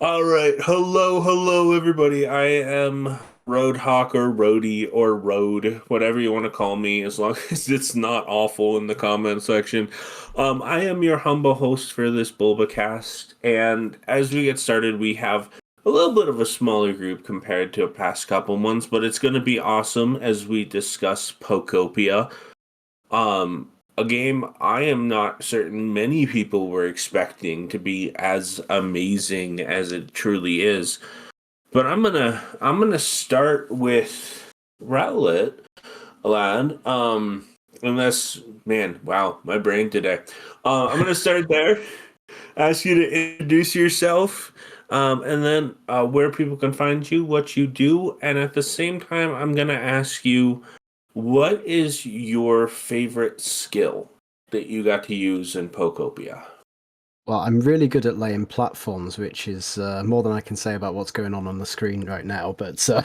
All right. Hello, everybody. I am Rhodehawk or Rhodey or Road, whatever you want to call me, as long as it's not awful in the comment section. I am your humble host for this Bulbacast, and as we get started, we have a little bit of a smaller group compared to a past couple months, but it's going to be awesome as we discuss Pokopia. A game I am not certain many people were expecting to be as amazing as it truly is. But I'm gonna start with Rowlet, lad. Unless man, wow, my brain today. I'm gonna start there. Ask you to introduce yourself, and then where people can find you, what you do, and at the same time, I'm gonna ask you what is your favorite skill that you got to use in Pokopia? Well, I'm really good at laying platforms, which is more than I can say about what's going on the screen right now. But um,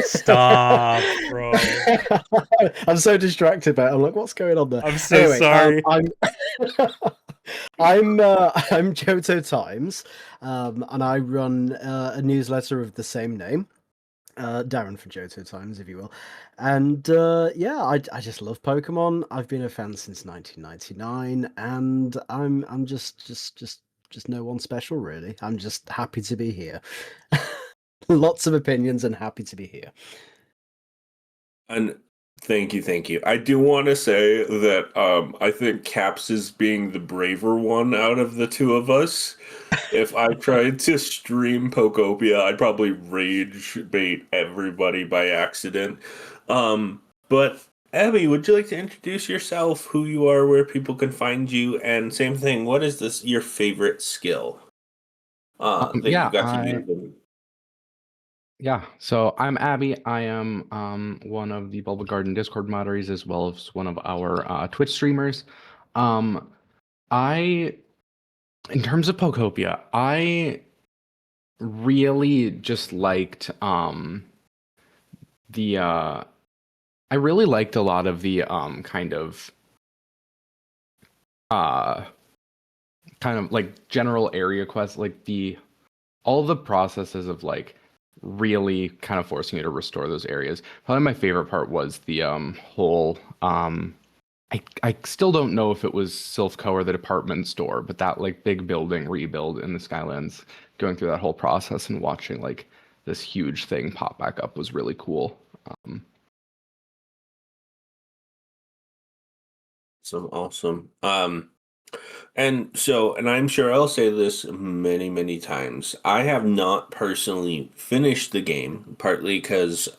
Stop, bro. I'm so distracted by it. I'm like, what's going on there? I'm so Anyway, sorry. I'm Johto Times, and I run a newsletter of the same name. Darren for Johto Times, if you will. And yeah, I just love Pokemon. I've been a fan since 1999, and I'm just no one special really. I'm just happy to be here. Lots of opinions and happy to be here. And thank you. I do want to say that I think Caps is being the braver one out of the two of us. If I tried to stream Pokopia, I'd probably rage bait everybody by accident. But Abby, would you like to introduce yourself, who you are, where people can find you, and same thing, what is this your favorite skill that you Yeah, got to I use? yeah. So I'm Abby. I am one of the Bulbagarden Discord moderators as well as one of our Twitch streamers. Um, I in terms of Pokopia, I really just liked the I really liked a lot of the uh kind of like general area quests, like the all the processes of like really kind of forcing you to restore those areas. Probably my favorite part was the whole I still don't know if it was Silphco or the department store, but that like big building rebuild in the Skylands, going through that whole process and watching like this huge thing pop back up was really cool. Um, Awesome. And I'm sure I'll say this many times. I have not personally finished the game, partly because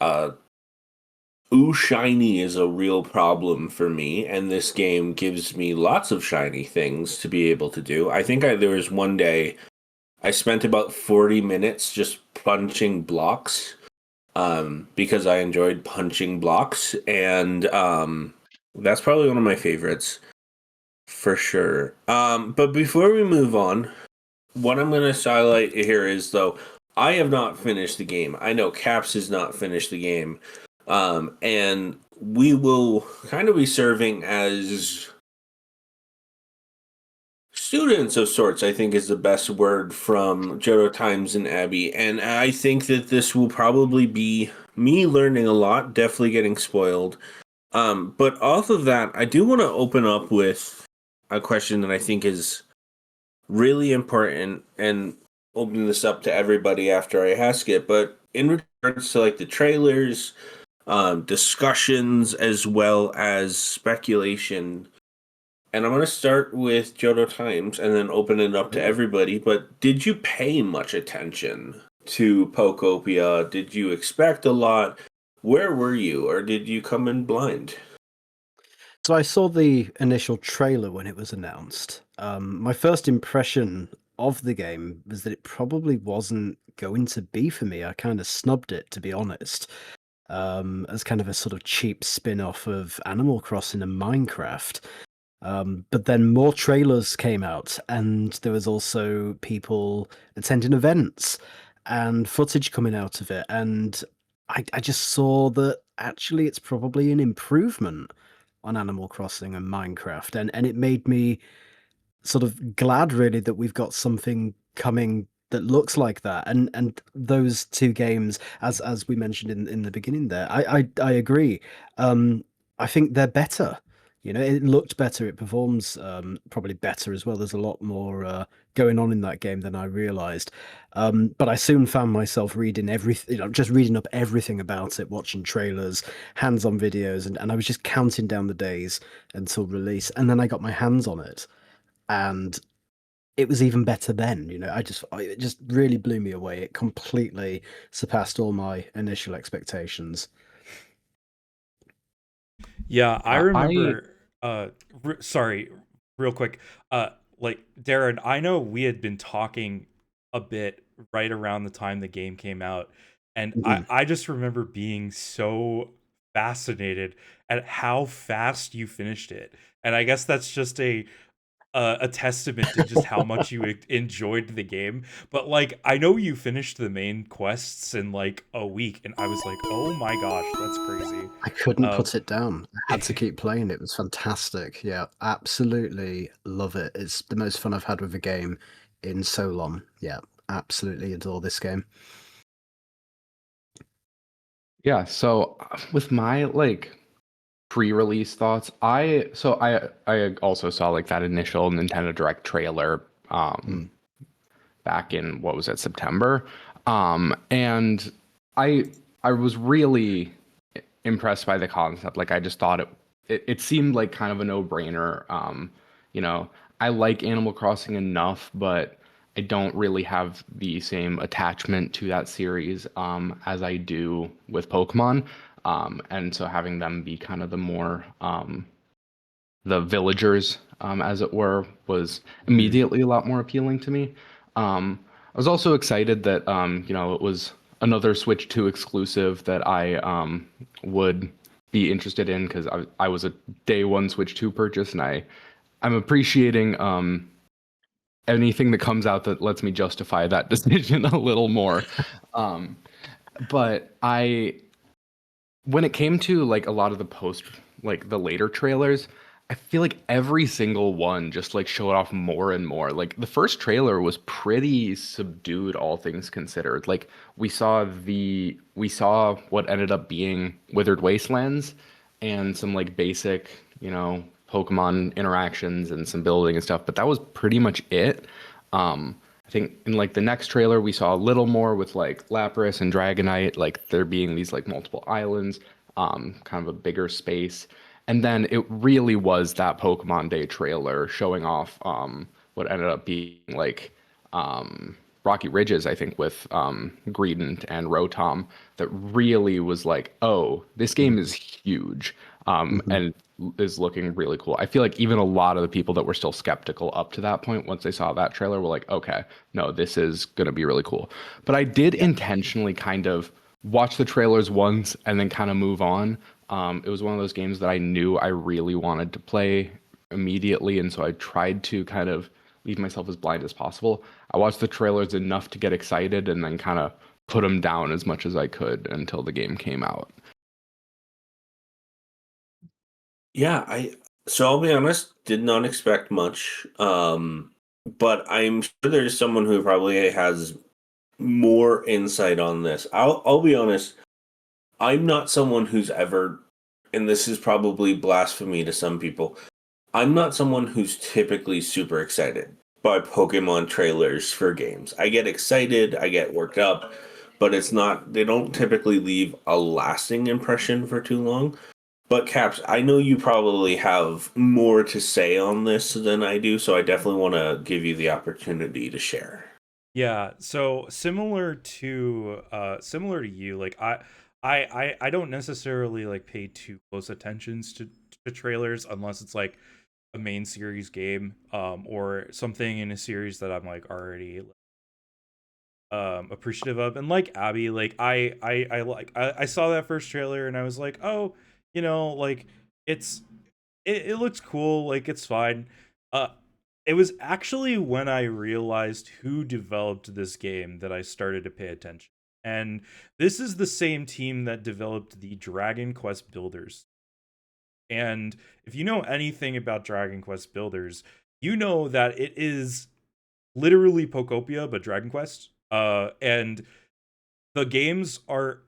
ooh shiny is a real problem for me, and this game gives me lots of shiny things to be able to do. There was one day I spent about 40 minutes just punching blocks, because I enjoyed punching blocks, and that's probably one of my favorites. For sure. But before we move on, what I'm going to highlight here is though I have not finished the game. I know Caps has not finished the game, and we will kind of be serving as students of sorts. I think is the best word from Johto Times and Abby, and I think that this will probably be me learning a lot, definitely getting spoiled. But off of that, I do want to open up with a question that I think is really important and open this up to everybody after I ask it. But in regards to like the trailers, discussions, as well as speculation, and I'm going to start with Johto Times and then open it up to everybody. But did you pay much attention to Pokopia? Did you expect a lot? Where were you, or did you come in blind? So I saw the initial trailer when it was announced. My first impression of the game was that it probably wasn't going to be for me. I kind of snubbed it, to be honest, as kind of a sort of cheap spin-off of Animal Crossing and Minecraft. But then more trailers came out, and there was also people attending events and footage coming out of it. And I just saw that actually it's probably an improvement on Animal Crossing and Minecraft. And it made me sort of glad, really, that we've got something coming that looks like that. And those two games, as we mentioned in the beginning there, I agree. I think they're better. You know, it looked better. It performs probably better as well. There's a lot more going on in that game than I realized. But I soon found myself reading everything, just reading up everything about it, watching trailers, hands-on videos, and I was just counting down the days until release. And then I got my hands on it, and it was even better then. It just really blew me away. It completely surpassed all my initial expectations. Yeah, I I remember. Sorry, real quick. Like Darren, I know we had been talking a bit right around the time the game came out, and I Mhm. I just remember being so fascinated at how fast you finished it, and I guess that's just a testament to just how much you enjoyed the game. But like, I know you finished the main quests in like a week, and I was like, oh my gosh, that's crazy. I couldn't Uh, put it down. I had to keep playing. It was fantastic. Yeah, absolutely love it. It's the most fun I've had with a game in so long. Yeah, absolutely adore this game. Yeah, so with my like pre-release thoughts, I also saw like that initial Nintendo Direct trailer Mm. back in what was it, September. And I was really impressed by the concept. Like I just thought it seemed like kind of a no-brainer. You know, I like Animal Crossing enough, but I don't really have the same attachment to that series as I do with Pokemon. And so having them be kind of the more the villagers, as it were, was Mm. immediately a lot more appealing to me. I was also excited that it was another Switch 2 exclusive that I would be interested in because I was a day one Switch 2 purchase, and I'm appreciating anything that comes out that lets me justify that decision a little more. Um, but when it came to like a lot of the like the later trailers, I feel like every single one just like showed off more and more. Like the first trailer was pretty subdued, all things considered. Like we saw what ended up being Withered Wastelands and some like basic, Pokemon interactions and some building and stuff, but that was pretty much it. I think in like the next trailer we saw a little more with like Lapras and Dragonite, like there being these like multiple islands, kind of a bigger space. And then it really was that Pokemon Day trailer showing off what ended up being like Rocky Ridges, I think, with Greedent and Rotom, that really was like, oh, this game is huge, Mhm. and is looking really cool. I feel like even a lot of the people that were still skeptical up to that point, once they saw that trailer, were like, okay, no, this is going to be really cool. But I did Yeah. intentionally kind of watch the trailers once and then kind of move on. It was one of those games that I knew I really wanted to play immediately, and so I tried to kind of leave myself as blind as possible. I watched the trailers enough to get excited and then kind of put them down as much as I could until the game came out. Yeah, so I'll be honest, did not expect much. But I'm sure there's someone who probably has more insight on this. I'll be honest, I'm not someone who's ever, and this is probably blasphemy to some people, I'm not someone who's typically super excited by Pokemon trailers for games. I get excited, I get worked up, but they don't typically leave a lasting impression for too long. But Caps, I know you probably have more to say on this than I do, so I definitely want to give you the opportunity to share. Yeah, so similar to you, like I don't necessarily like pay too close attentions to trailers unless it's like a main series game or something in a series that I'm like already appreciative of. And like Abby, like I saw that first trailer and I was like, "Oh, like it's it looks cool, like it's fine." Uh it was actually when I realized who developed this game that I started to pay attention. And this is the same team that developed the Dragon Quest Builders. And if you know anything about Dragon Quest Builders, you know that it is literally Pokopia, but Dragon Quest. And the games are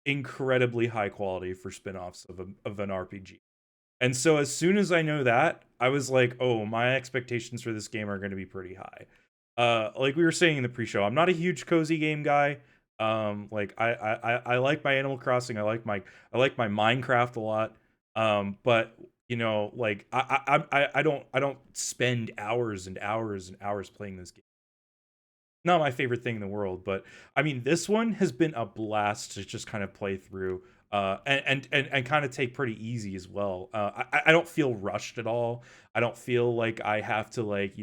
incredibly high quality for spin-offs of an RPG. And so as soon as I know that, I was like, oh, my expectations for this game are going to be pretty high. Like we were saying in the pre-show, I'm not a huge cozy game guy. Like I like my Animal Crossing, I like my Minecraft a lot. But you know, like I don't spend hours and hours and hours playing this game. Not my favorite thing in the world, but I mean, this one has been a blast to just kind of play through, and kind of take pretty easy as well. I don't feel rushed at all. I don't feel like I have to like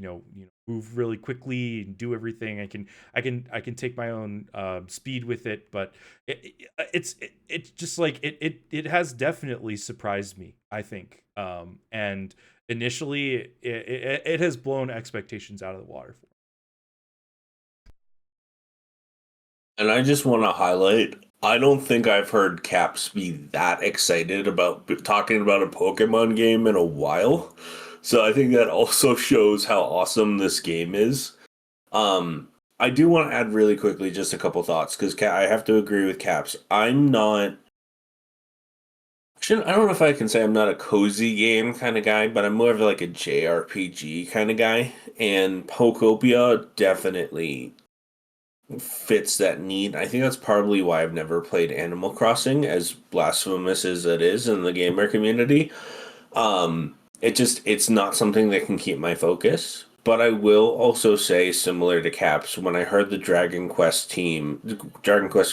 move really quickly and do everything. I can take my own speed with it, but it's just like it has definitely surprised me, I think. And initially, it has blown expectations out of the water. And I just want to highlight, I don't think I've heard Caps be that excited about talking about a Pokemon game in a while. So I think that also shows how awesome this game is. I do want to add really quickly just a couple thoughts because I have to agree with Caps. I'm not. I don't know if I can say I'm not a cozy game kind of guy, but I'm more of like a JRPG kind of guy. And Pokopia definitely fits that need. I think that's probably why I've never played Animal Crossing, as blasphemous as it is in the gamer community. It's not something that can keep my focus. But I will also say, similar to Caps, when I heard the Dragon Quest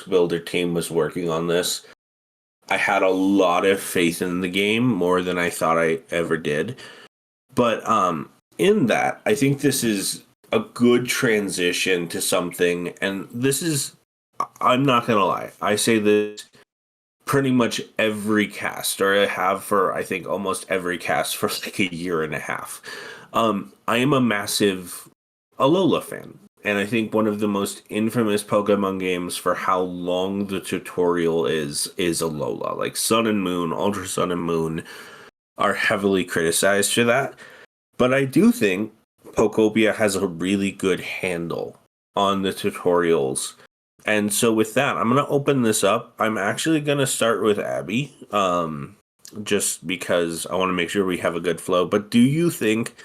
Builder team was working on this, I had a lot of faith in the game, more than I thought I ever did. But in that, I think this is a good transition to something, and this is, I'm not gonna lie, I say this pretty much every cast, or I have for I think almost every cast for like a year and a half. I am a massive Alola fan, and I think one of the most infamous Pokemon games for how long the tutorial is Alola. Like Sun and Moon, Ultra Sun and Moon are heavily criticized for that. But I do think Pokopia has a really good handle on the tutorials. And so with that, I'm going to open this up. I'm actually going to start with Abby, just because I want to make sure we have a good flow. But do you think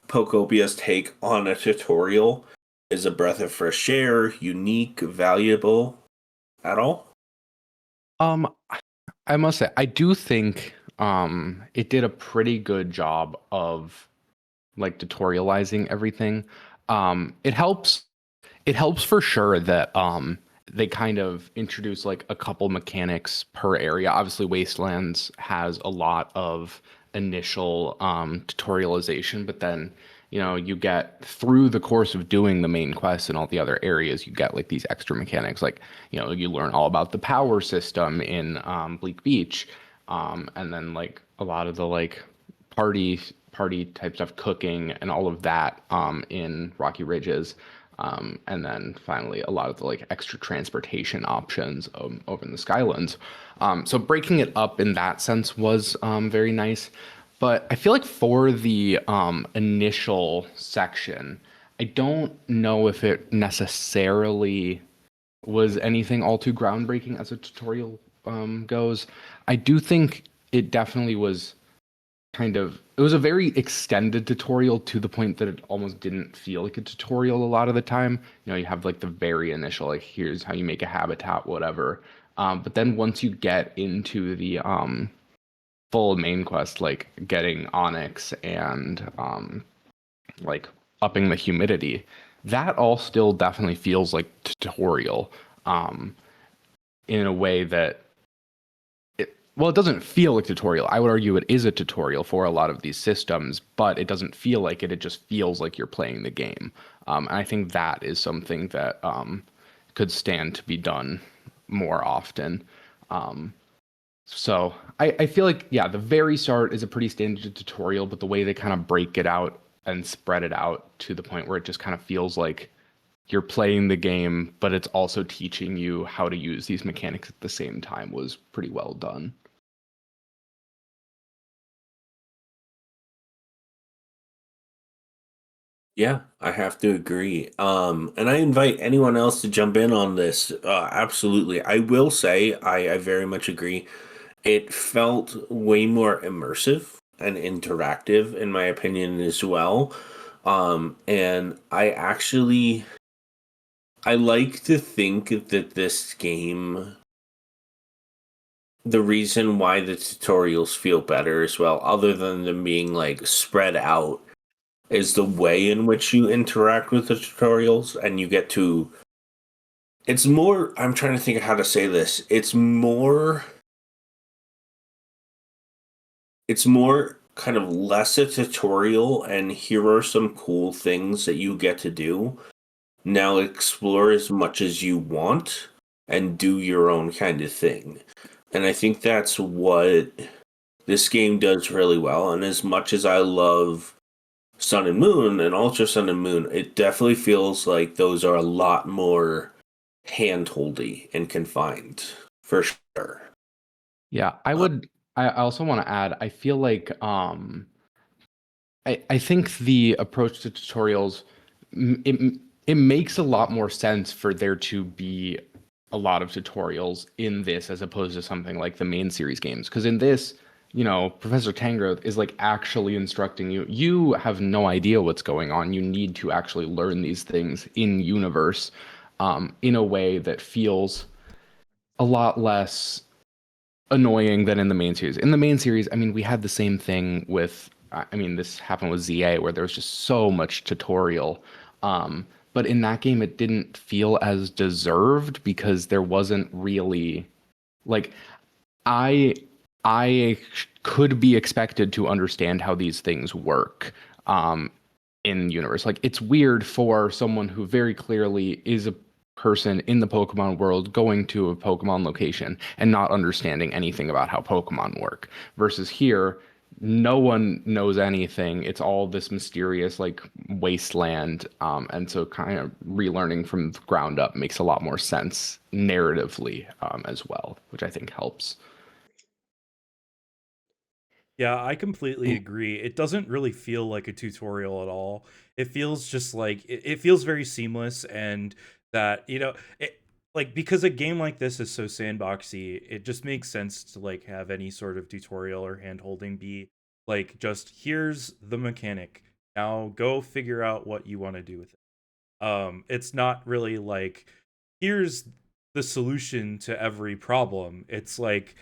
Pokopia's take on a tutorial is a breath of fresh air, unique, valuable at all? I must say, I do think it did a pretty good job of like tutorializing everything. It helps for sure that they kind of introduce like a couple mechanics per area. Obviously, Wastelands has a lot of initial tutorialization, but then you get through the course of doing the main quest and all the other areas, you get like these extra mechanics. Like you learn all about the power system in Bleak Beach, and then like a lot of the like party type stuff, cooking and all of that in Rocky Ridges. And then finally, a lot of the like extra transportation options over in the Skylands. So breaking it up in that sense was very nice. But I feel like for the initial section, I don't know if it necessarily was anything all too groundbreaking as a tutorial goes. I do think it definitely was it was a very extended tutorial to the point that it almost didn't feel like a tutorial a lot of the time. You have like the very initial, like, here's how you make a habitat, whatever. But then once you get into the full main quest, like getting Onyx and like upping the humidity, that all still definitely feels like tutorial in a way that it doesn't feel like tutorial. I would argue it is a tutorial for a lot of these systems, but it doesn't feel like it. It just feels like you're playing the game. And I think that is something that could stand to be done more often. So I feel like, yeah, the very start is a pretty standard tutorial, but the way they kind of break it out and spread it out to the point where it just kind of feels like you're playing the game, but it's also teaching you how to use these mechanics at the same time was pretty well done. Yeah, I have to agree. And I invite anyone else to jump in on this. Absolutely. I will say I very much agree. It felt way more immersive and interactive, in my opinion, as well. And I like to think that this game, the reason why the tutorials feel better as well, other than them being like spread out, is the way in which you interact with the tutorials, and you get to. It's more. I'm trying to think of how to say this. It's more kind of less a tutorial, and here are some cool things that you get to do. Now explore as much as you want and do your own kind of thing. And I think that's what this game does really well. And as much as I love Sun and Moon and Ultra Sun and Moon, it definitely feels like those are a lot more handholdy and confined for sure. Yeah, I would. I also want to add. I feel like I think the approach to tutorials, it makes a lot more sense for there to be a lot of tutorials in this as opposed to something like the main series games. Because in this, Professor Tangrowth is like actually instructing you. You have no idea what's going on. You need to actually learn these things in universe, in a way that feels a lot less annoying than in the main series. In the main series, I mean, we had the same thing with, I mean, this happened with ZA where there was just so much tutorial. But in that game, it didn't feel as deserved because there wasn't really like I I could be expected to understand how these things work in universe. Like it's weird for someone who very clearly is a person in the Pokemon world going to a Pokemon location and not understanding anything about how Pokemon work. Versus here, no one knows anything. It's all this mysterious like wasteland. And so kind of relearning from the ground up makes a lot more sense narratively as well, which I think helps. Yeah, I completely agree. It doesn't really feel like a tutorial at all. It feels just like it feels very seamless, and that, like, because a game like this is so sandboxy, it just makes sense to like have any sort of tutorial or hand holding be like, just here's the mechanic. Now go figure out what you want to do with it. It's not really like here's the solution to every problem. It's like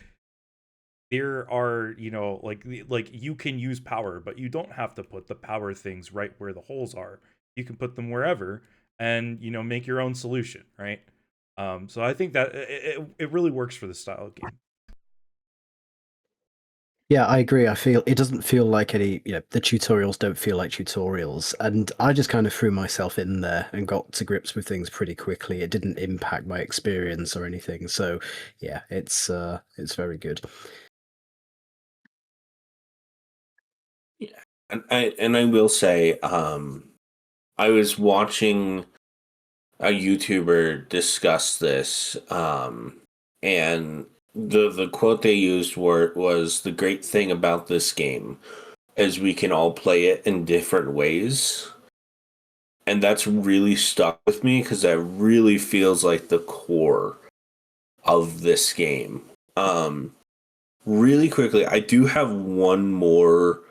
there are, like you can use power, but you don't have to put the power things right where the holes are. You can put them wherever, and make your own solution, right? So I think that it really works for the style of game. Yeah, I agree. I feel it doesn't feel like any, the tutorials don't feel like tutorials. And I just kind of threw myself in there and got to grips with things pretty quickly. It didn't impact my experience or anything. So yeah, it's very good. Yeah. And I will say, I was watching a YouTuber discuss this, and the quote they used was the great thing about this game is we can all play it in different ways. And that's really stuck with me because that really feels like the core of this game. Really quickly, I do have one more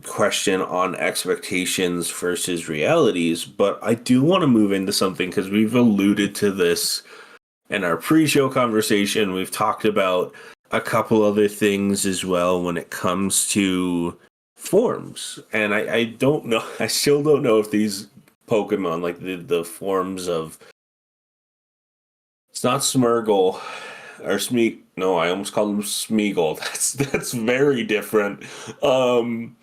question on expectations versus realities, but I do want to move into something because we've alluded to this in our pre-show conversation. We've talked about a couple other things as well when it comes to forms, and I don't know. I still don't know if these Pokemon, like the forms of, it's not Smeargle or Smeek. No, I almost called him Smeagol. That's very different. Um,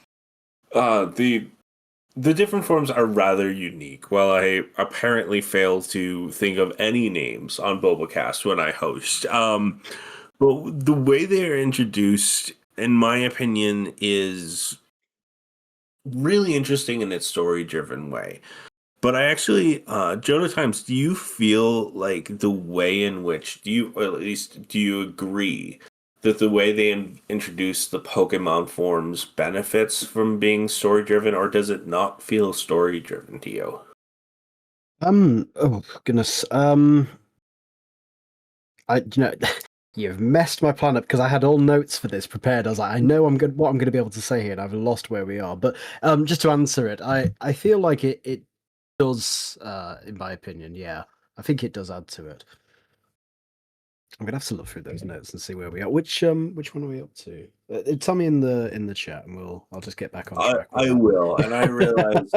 the different forms are rather unique. While I apparently fail to think of any names on Bulbacast when I host, but the way they are introduced, in my opinion, is really interesting in its story-driven way. But I actually, Johto Times, do you feel like the way in which or at least do you agree that the way they introduce the Pokemon forms benefits from being story driven, or does it not feel story driven to you? Oh goodness. You've messed my plan up because I had all notes for this prepared. I was like, I know what I'm going to be able to say here, and I've lost where we are. But just to answer it, I feel like it does, in my opinion, yeah, I think it does add to it. I'm gonna have to look through those notes and see where we are. Which one are we up to? Tell me in the chat, and I'll just get back on track with I that. will, and I realize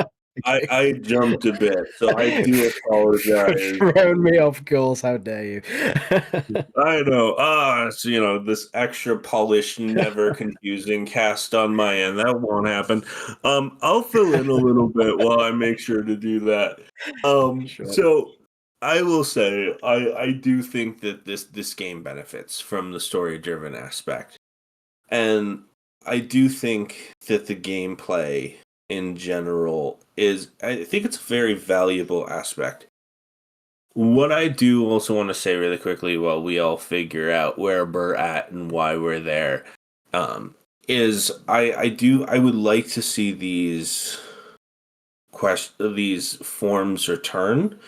I jumped a bit, so I do apologize. Thrown me off course. How dare you? I know. So, this extra polished, never confusing cast on my end. That won't happen. I'll fill in a little bit while I make sure to do that. Sure. So I will say I do think that this game benefits from the story-driven aspect. And I do think that the gameplay in general I think it's a very valuable aspect. What I do also want to say really quickly while we all figure out where we're at and why we're there, is I would like to see these forms return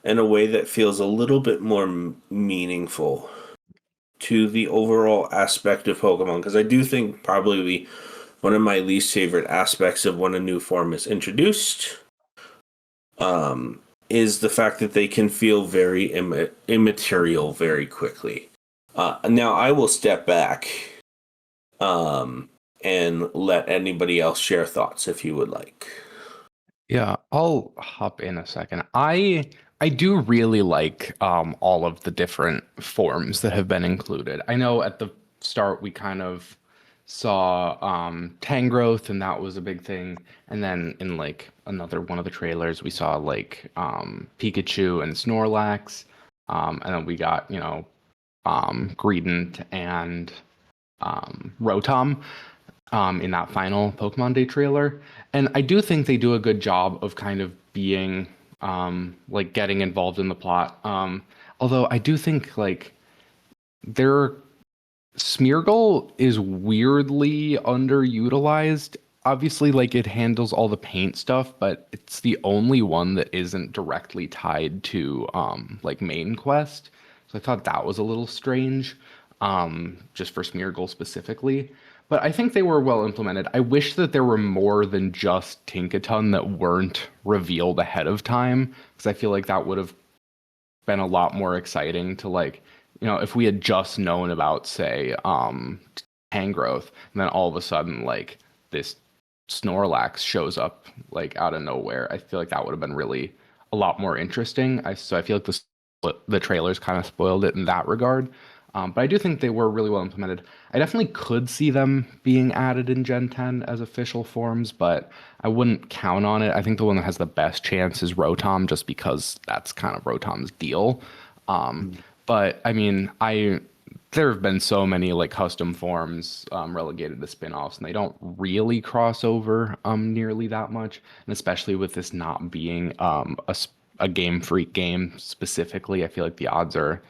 in a way that feels a little bit more meaningful to the overall aspect of Pokemon, because I do think probably one of my least favorite aspects of when a new form is introduced is the fact that they can feel very immaterial very quickly. Now I will step back and let anybody else share thoughts if you would like. Yeah, I'll hop in a second. I do really like all of the different forms that have been included. I know at the start we kind of saw Tangrowth, and that was a big thing. And then in like another one of the trailers, we saw like Pikachu and Snorlax. And then we got, Greedent and Rotom in that final Pokemon Day trailer. And I do think they do a good job of kind of being like getting involved in the plot. Although I do think like their Smeargle is weirdly underutilized. Obviously, like it handles all the paint stuff, but it's the only one that isn't directly tied to like main quest. So I thought that was a little strange, just for Smeargle specifically. But I think they were well implemented. I wish that there were more than just Tinkaton that weren't revealed ahead of time, because I feel like that would have been a lot more exciting to like, if we had just known about, say, Tangrowth, and then all of a sudden like this Snorlax shows up like out of nowhere. I feel like that would have been really a lot more interesting. So I feel like the trailers kind of spoiled it in that regard. But I do think they were really well implemented. I definitely could see them being added in Gen 10 as official forms, but I wouldn't count on it. I think the one that has the best chance is Rotom, just because that's kind of Rotom's deal. But I mean, there have been so many like custom forms relegated to spin-offs, and they don't really cross over nearly that much. And especially with this not being a Game Freak game specifically, I feel like the odds are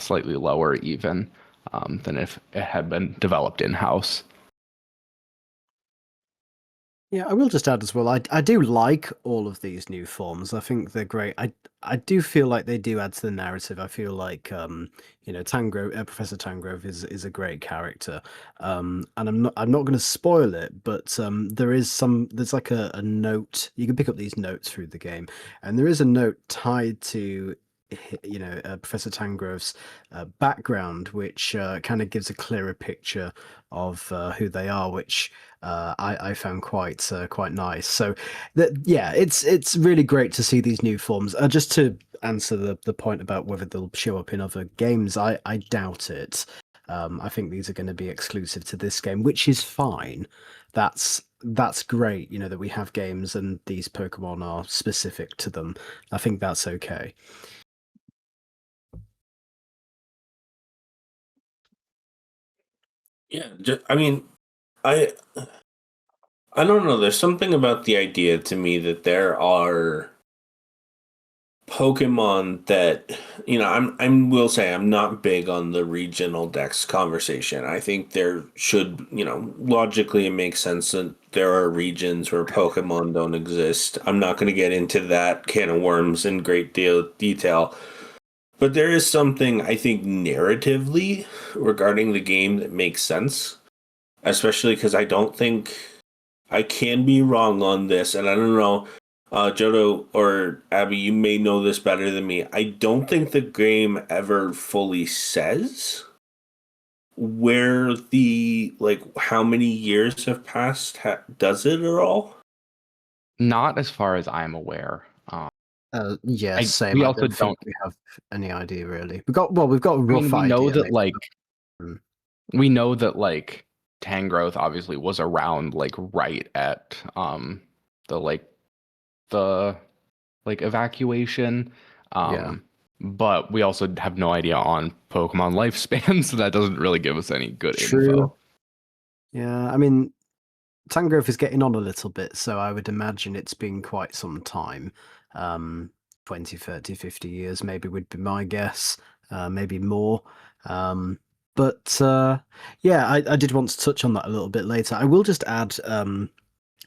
slightly lower even than if it had been developed in-house. Yeah, I will just add as well. I do like all of these new forms. I think they're great. I do feel like they do add to the narrative. I feel like Tangrowth, Professor Tangrowth is a great character. And I'm not going to spoil it, but there's like a note. You can pick up these notes through the game, and there is a note tied to Professor Tangrowth's background, which kind of gives a clearer picture of who they are, which I found quite nice. So yeah, it's really great to see these new forms. Just to answer the point about whether they'll show up in other games, I doubt it. I think these are going to be exclusive to this game, which is fine. That's great, that we have games and these Pokemon are specific to them. I think that's okay. Yeah, I mean, I I don't know. There's something about the idea to me that there are Pokemon that will say I'm not big on the regional dex conversation. I think there should, logically it makes sense that there are regions where Pokemon don't exist. I'm not going to get into that can of worms in great detail. But there is something I think narratively regarding the game that makes sense, especially because I don't think I can be wrong on this, and I don't know, Johto or Abby, you may know this better than me. I don't think the game ever fully says where the how many years have passed. Does it at all? Not as far as I'm aware. Yeah, same. We I also don't think we have any idea really. We've got a rough we know idea. that Mm. we know that Tangrowth obviously was around right at the evacuation. Yeah. But we also have no idea on Pokemon lifespan, so that doesn't really give us any good True. info. Yeah, I mean, Tangrowth is getting on a little bit, so I would imagine it's been quite some time. 20, 30, 50 years maybe would be my guess. Maybe more. But yeah, I did want to touch on that a little bit later. I will just add,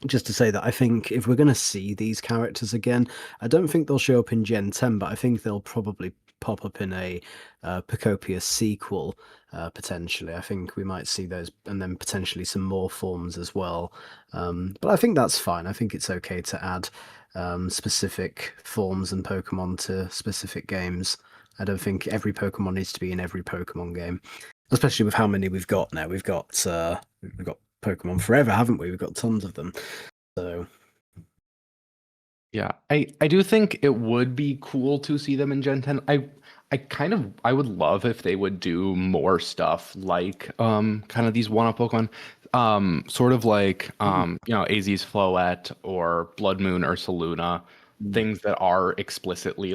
just to say that I think if we're going to see these characters again, I don't think they'll show up in Gen 10, but I think they'll probably pop up in a Pokopia sequel, potentially. I think we might see those, and then potentially some more forms as well. But I think that's fine. I think it's okay to add specific forms and Pokemon to specific games. I don't think every Pokemon needs to be in every Pokemon game, especially with how many we've got now. We've got Pokemon forever, haven't we? We've got tons of them. So yeah, I do think it would be cool to see them in Gen 10. I would love if they would do more stuff like kind of these one-up Pokemon. Sort of like AZ's Floette or Blood Moon Ursaluna, things that are explicitly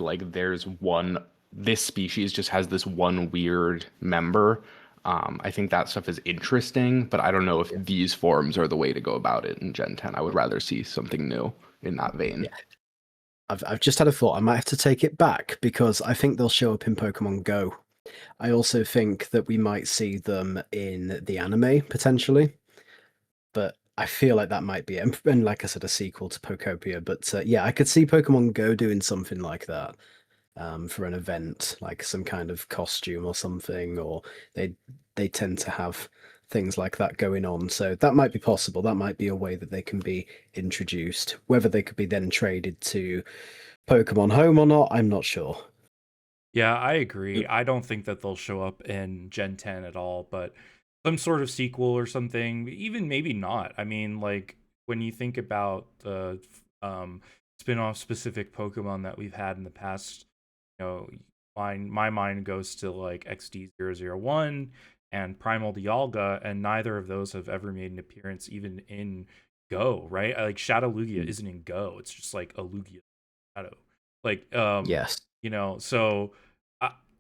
this species just has this one weird member. I think that stuff is interesting, but I don't know if these forms are the way to go about it in Gen 10. I would rather see something new in that vein. Yeah. I've just had a thought. I might have to take it back because I think they'll show up in Pokemon Go. I also think that we might see them in the anime potentially, but I feel like that might be, and like I said, a sequel to Pokopia. But yeah, I could see Pokemon Go doing something like that. For an event, like some kind of costume or something, or they tend to have things like that going on. So that might be possible. That might be a way that they can be introduced. Whether they could be then traded to Pokemon Home or not, I'm not sure. Yeah, I agree. I don't think that they'll show up in Gen 10 at all, but some sort of sequel or something, even maybe not. I mean, like when you think about the spin-off specific Pokemon that we've had in the past, my mind goes to like XD001 and Primal Dialga, and neither of those have ever made an appearance even in Go, right? Like Shadow Lugia isn't in Go. It's just like a Lugia Shadow. Like Yes. so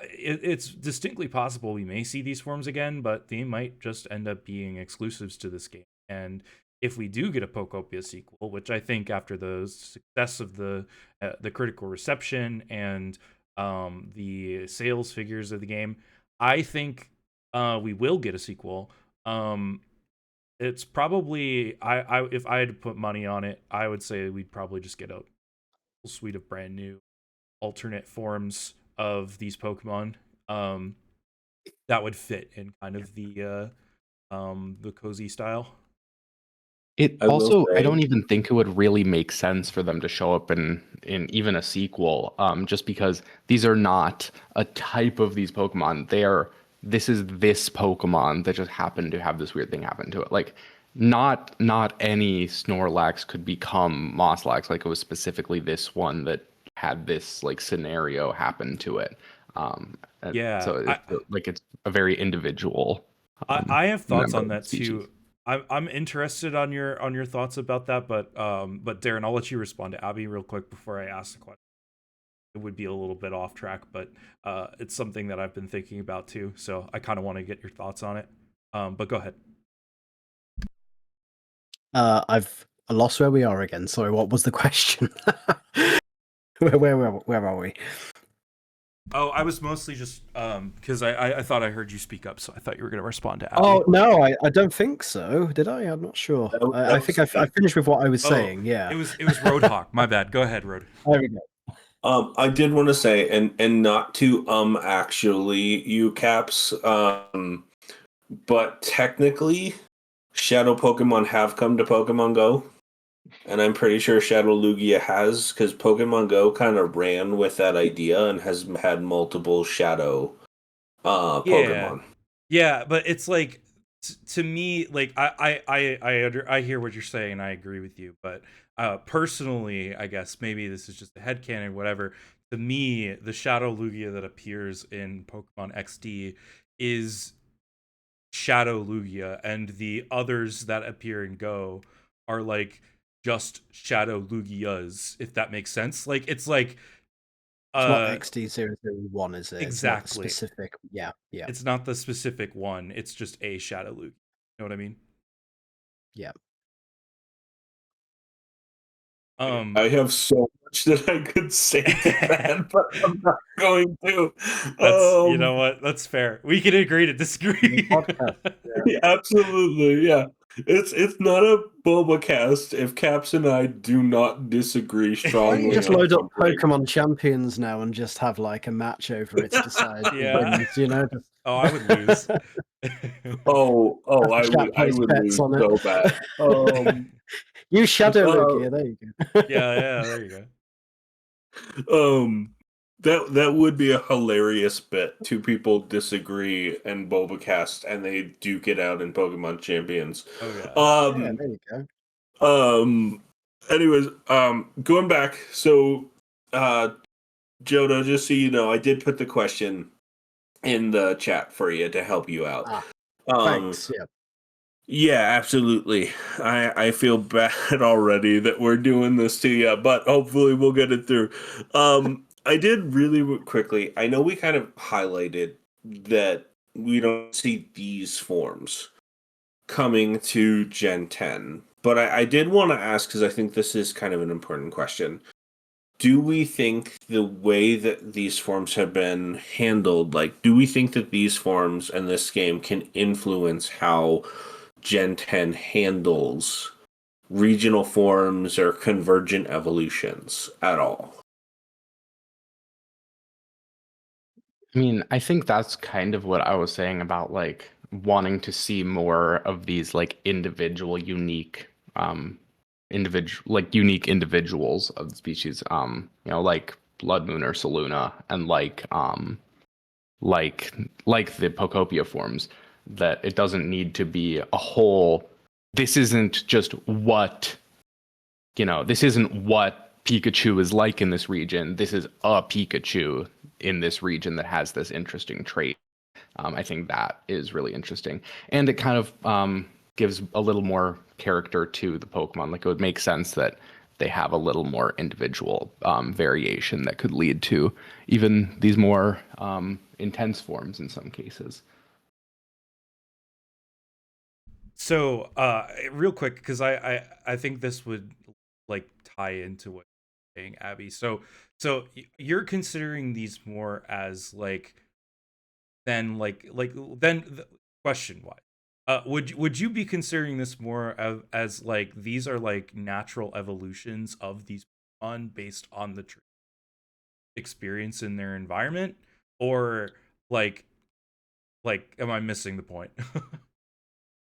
it's distinctly possible we may see these forms again, but they might just end up being exclusives to this game. And if we do get a Pokopia sequel, which I think after the success of the critical reception and the sales figures of the game, I think we will get a sequel. It's probably I if I had to put money on it, I would say we'd probably just get a whole suite of brand new alternate forms of these Pokemon that would fit in kind of the cozy style. I will say, don't even think it would really make sense for them to show up in even a sequel, just because these are not a type of these Pokemon. This is this Pokemon that just happened to have this weird thing happen to it. Like not any Snorlax could become Mosslax. Like it was specifically this one that had this scenario happen to it. Yeah, So it's a very individual. I have thoughts member on of the that species. too. I'm interested on your thoughts about that, but Darren, I'll let you respond to Abby real quick before I ask the question. It would be a little bit off track, but it's something that I've been thinking about too. So I kind of want to get your thoughts on it. But go ahead. I lost where we are again. Sorry, what was the question? Where are we? Oh, I was mostly just because I thought I heard you speak up, so I thought you were going to respond to Abby. Oh no, I don't think so. Did I? I'm not sure. That- I that think was I finished with what I was Oh, saying. Yeah. it was Rhodehawk. My bad. Go ahead, Rhode. There we go. I did want to say, and not to actually you caps, but technically, Shadow Pokemon have come to Pokemon Go, and I'm pretty sure Shadow Lugia has, because Pokemon Go kind of ran with that idea and has had multiple Shadow Yeah, Pokemon. yeah, but it's like to me, like I hear what you're saying, and I agree with you. But personally, I guess maybe this is just a headcanon, whatever. To me, the Shadow Lugia that appears in Pokemon XD is Shadow Lugia, and the others that appear in Go are like just Shadow Lugias, if that makes sense. Like it's like It's not uh XD001, is it? It's not the exactly. specific. Yeah, yeah, It's not the specific one. It's just a Shadow Lugia. You know what I mean? yeah. I have so much that I could say to that, but I'm not going to. You know what? That's fair. We can agree to The disagree. podcast. Absolutely, yeah. It's not a Bulbacast if Caps and I do not disagree Why don't strongly you just on load up something. Pokemon Champions now and just have like a match over it to decide who Yeah. wins? You know, just Oh, I would lose. Oh, have the chat I place would bets lose on it. so bad. You Shadow Uh, Lugia, there you go. Yeah, there you that would be a hilarious bit. Two people disagree and Bulbacast, and they duke it out in Pokemon Champions. go. Oh yeah. Yeah, there you go. Anyways, going back, so Johto, just so you know, I did put the question in the chat for you to help you out. Thanks. Yeah. Yeah, absolutely. I feel bad already that we're doing this to you, but hopefully we'll get it through. I did really quickly. I know we kind of highlighted that we don't see these forms coming to Gen 10, but I did want to ask because I think this is kind of an important question. Do we think the way that these forms have been handled, like, do we think that these forms and this game can influence how Gen 10 handles regional forms or convergent evolutions at all? I mean, I think that's kind of what I was saying about like wanting to see more of these like unique individuals of the species, like Blood Moon or Saluna, and like the Pokopia forms, that it doesn't need to be a whole, this isn't just what, this isn't what Pikachu is like in this region. This is a Pikachu in this region that has this interesting trait. I think that is really interesting. And it kind of gives a little more character to the Pokemon. Like, it would make sense that they have a little more individual variation that could lead to even these more intense forms in some cases. So, real quick, because I think this would like tie into what you're saying, Abby. So you're considering these more as like then question wise. Would you be considering this more as like these are like natural evolutions of these Pokemon based on the experience in their environment, or like am I missing the point?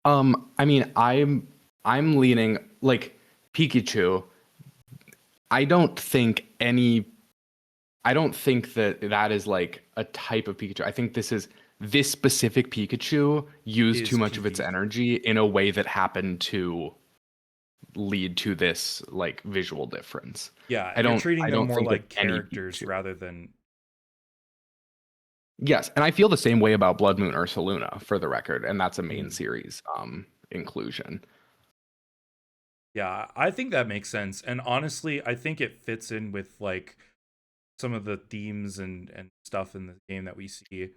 I mean, I'm leaning like Pikachu. I don't think that is like a type of Pikachu. I think this specific Pikachu used Is too much of its PvP. energy in a way that happened to lead to this like visual difference. Yeah, I you're don't treating I them don't more think of like any characters Pikachu. rather than Yes, and I feel the same way about Blood Moon or Saluna, for the record, and that's a main Mm. series inclusion. Yeah, I think that makes sense. And honestly, I think it fits in with like some of the themes and stuff in the game that we see.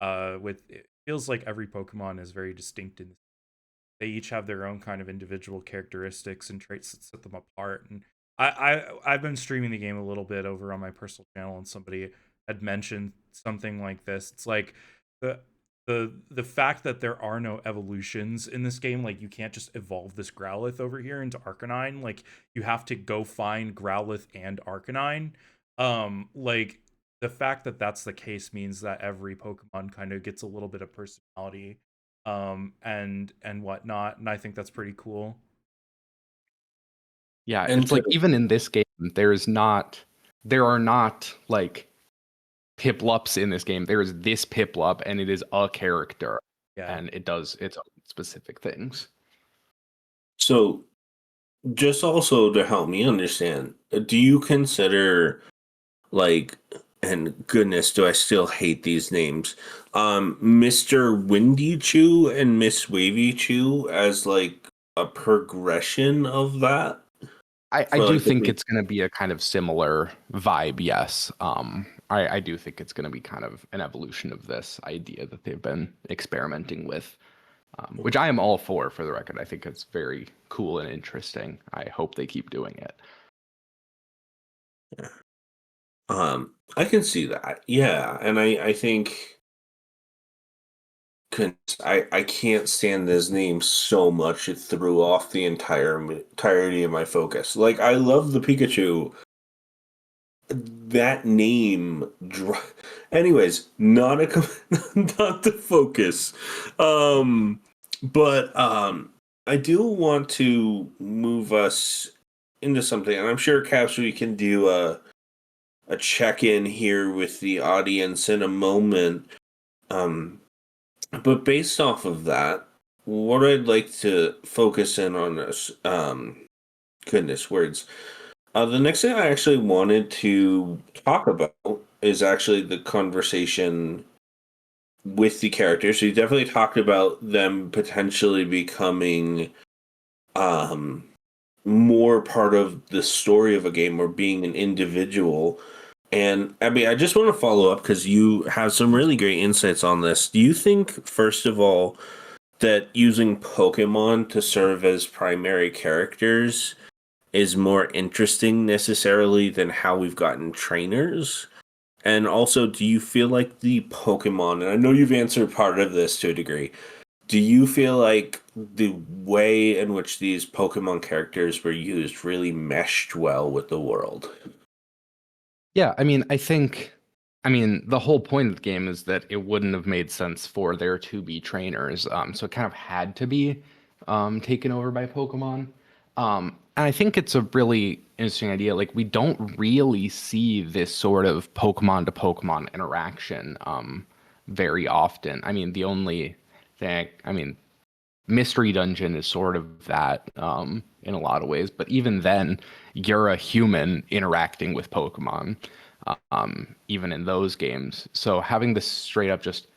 With it feels like every Pokemon is very distinct and they each have their own kind of individual characteristics and traits that set them apart. And I've been streaming the game a little bit over on my personal channel, and somebody had mentioned something like this. It's like the the fact that there are no evolutions in this game, like you can't just evolve this Growlithe over here into Arcanine. Like you have to go find Growlithe and Arcanine. Like the fact that that's the case means that every Pokemon kind of gets a little bit of personality, and whatnot, and I think that's pretty cool. Yeah, And it's like even in this game, there are not like Piplups in this game. There is this Piplup, and it is a character, Yeah. and it does its own specific things. so just also to help me understand, do you consider like, and goodness, do I still hate these names, Mr. Windy Chew and Miss Wavy Chew as like a progression of that? I For do like think the it's going to be a kind of similar vibe, yes. I do think it's going to be kind of an evolution of this idea that they've been experimenting with, which I am all for the record. I think it's very cool and interesting. I hope they keep doing it. I can see that, yeah, and I think I can't stand this name so much it threw off the entirety of my focus. Like I love the Pikachu. That name, anyways, not a not the focus. But I do want to move us into something, and I'm sure Caps we can do a check in here with the audience in a moment. Um, but based off of that, what I'd like to focus in on is goodness words. The next thing I actually wanted to talk about is actually the conversation with the characters. So you definitely talked about them potentially becoming um, more part of the story of a game or being an individual. And I mean, I just want to follow up because you have some really great insights on this. Do you think, first of all, that using Pokemon to serve as primary characters is more interesting necessarily than how we've gotten trainers? And also, do you feel like the Pokemon, and I know you've answered part of this to a degree, do you feel like the way in which these Pokemon characters were used really meshed well with the world? Yeah, I mean, the whole point of the game is that it wouldn't have made sense for there to be trainers. So it kind of had to be taken over by Pokemon. And I think it's a really interesting idea. Like, we don't really see this sort of Pokemon to Pokemon interaction very often. I mean, the only thing, I mean, Mystery Dungeon is sort of that in a lot of ways, but even then, you're a human interacting with Pokemon, even in those games. So having this straight up just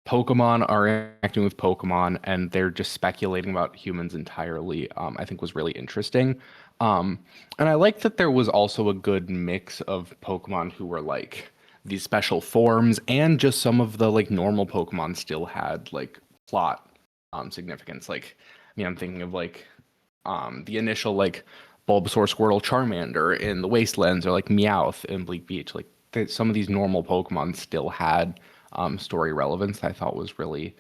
Pokemon are interacting with Pokemon and they're just speculating about humans entirely, I think was really interesting. And I like that there was also a good mix of Pokemon who were like these special forms and just some of the like normal Pokemon still had like plot significance. Like, I mean, I'm thinking of like the initial like Bulbasaur, Squirtle, Charmander in the Wastelands, or like Meowth in Bleak Beach. Like some of these normal Pokemon still had story relevance. I thought was really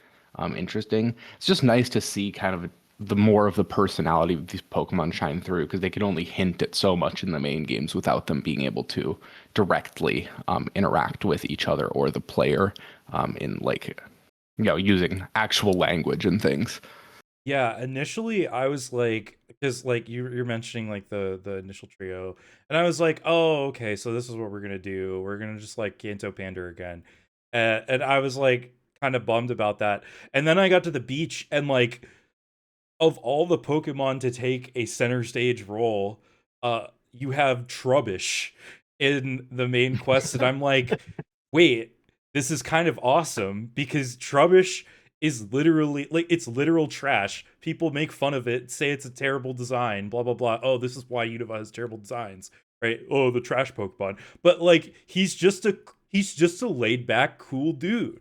interesting. It's just nice to see kind of the more of the personality of these Pokemon shine through because they could only hint at so much in the main games without them being able to directly interact with each other or the player in like using actual language and things. Yeah, initially I was like, because like you're mentioning like the initial trio, and I was like, oh, okay, so this is what we're gonna do. We're gonna just like Kanto Pander again, and I was like kind of bummed about that. And then I got to the beach, and like of all the Pokemon to take a center stage role, you have Trubbish in the main quest, and I'm like, wait, this is kind of awesome because Trubbish is literally like it's literal trash. People make fun of it, say it's a terrible design, blah blah blah. Oh, this is why Unova has terrible designs, right? Oh, the trash Pokemon. But like he's just a laid back, cool dude.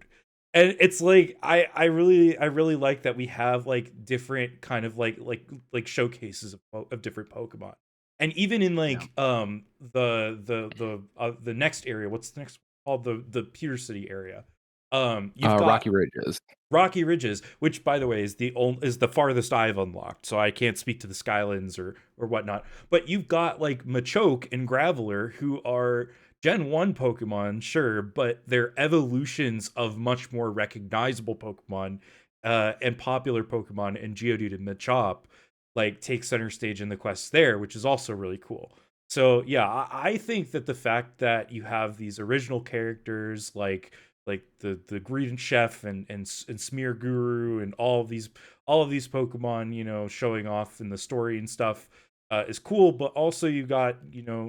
And it's like I really like that we have like different kind of like showcases of different Pokemon. And even in Yeah. like the next area, what's the next called, the Peter City area, you've got Rocky Ridges. Rocky Ridges, which by the way is the farthest I've unlocked, so I can't speak to the Skylands or whatnot. But you've got like Machoke and Graveler, who are Gen 1 Pokemon, sure, but they're evolutions of much more recognizable Pokemon, and popular Pokemon, and Geodude and Machop like take center stage in the quests there, which is also really cool. So yeah, I think that the fact that you have these original characters like the Greedent Chef and Smear Guru and all of these Pokemon, showing off in the story and stuff, is cool. But also you got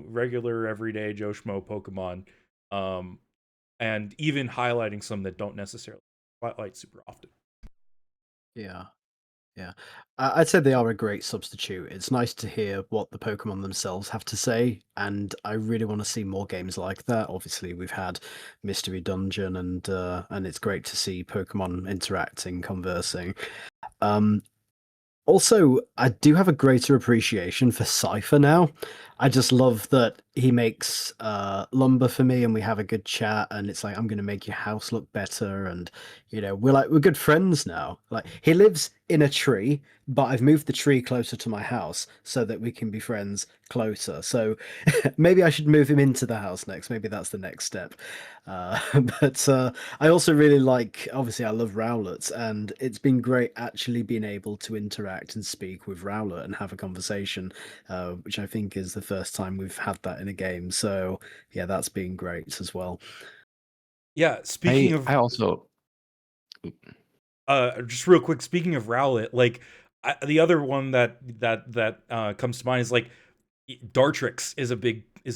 regular everyday Joe Schmo Pokemon, um, and even highlighting some that don't necessarily spotlight super often. Yeah. Yeah. I'd say they are a great substitute. It's nice to hear what the Pokemon themselves have to say, and I really want to see more games like that. Obviously, we've had Mystery Dungeon, and it's great to see Pokemon interacting, conversing. Um, Also, I do have a greater appreciation for Cypher now. I just love that he makes lumber for me and we have a good chat and it's like I'm gonna make your house look better and we're good friends now. Like he lives in a tree, but I've moved the tree closer to my house so that we can be friends closer. So maybe I should move him into the house next. Maybe that's the next step. Uh, but I also really like, obviously, I love Rowlet, and it's been great actually being able to interact and speak with Rowlet and have a conversation, which I think is the first time we've had that in a game. So, yeah, that's been great as well. Yeah, speaking I of also just real quick, speaking of Rowlet, like the other one that comes to mind is like Dartrix is a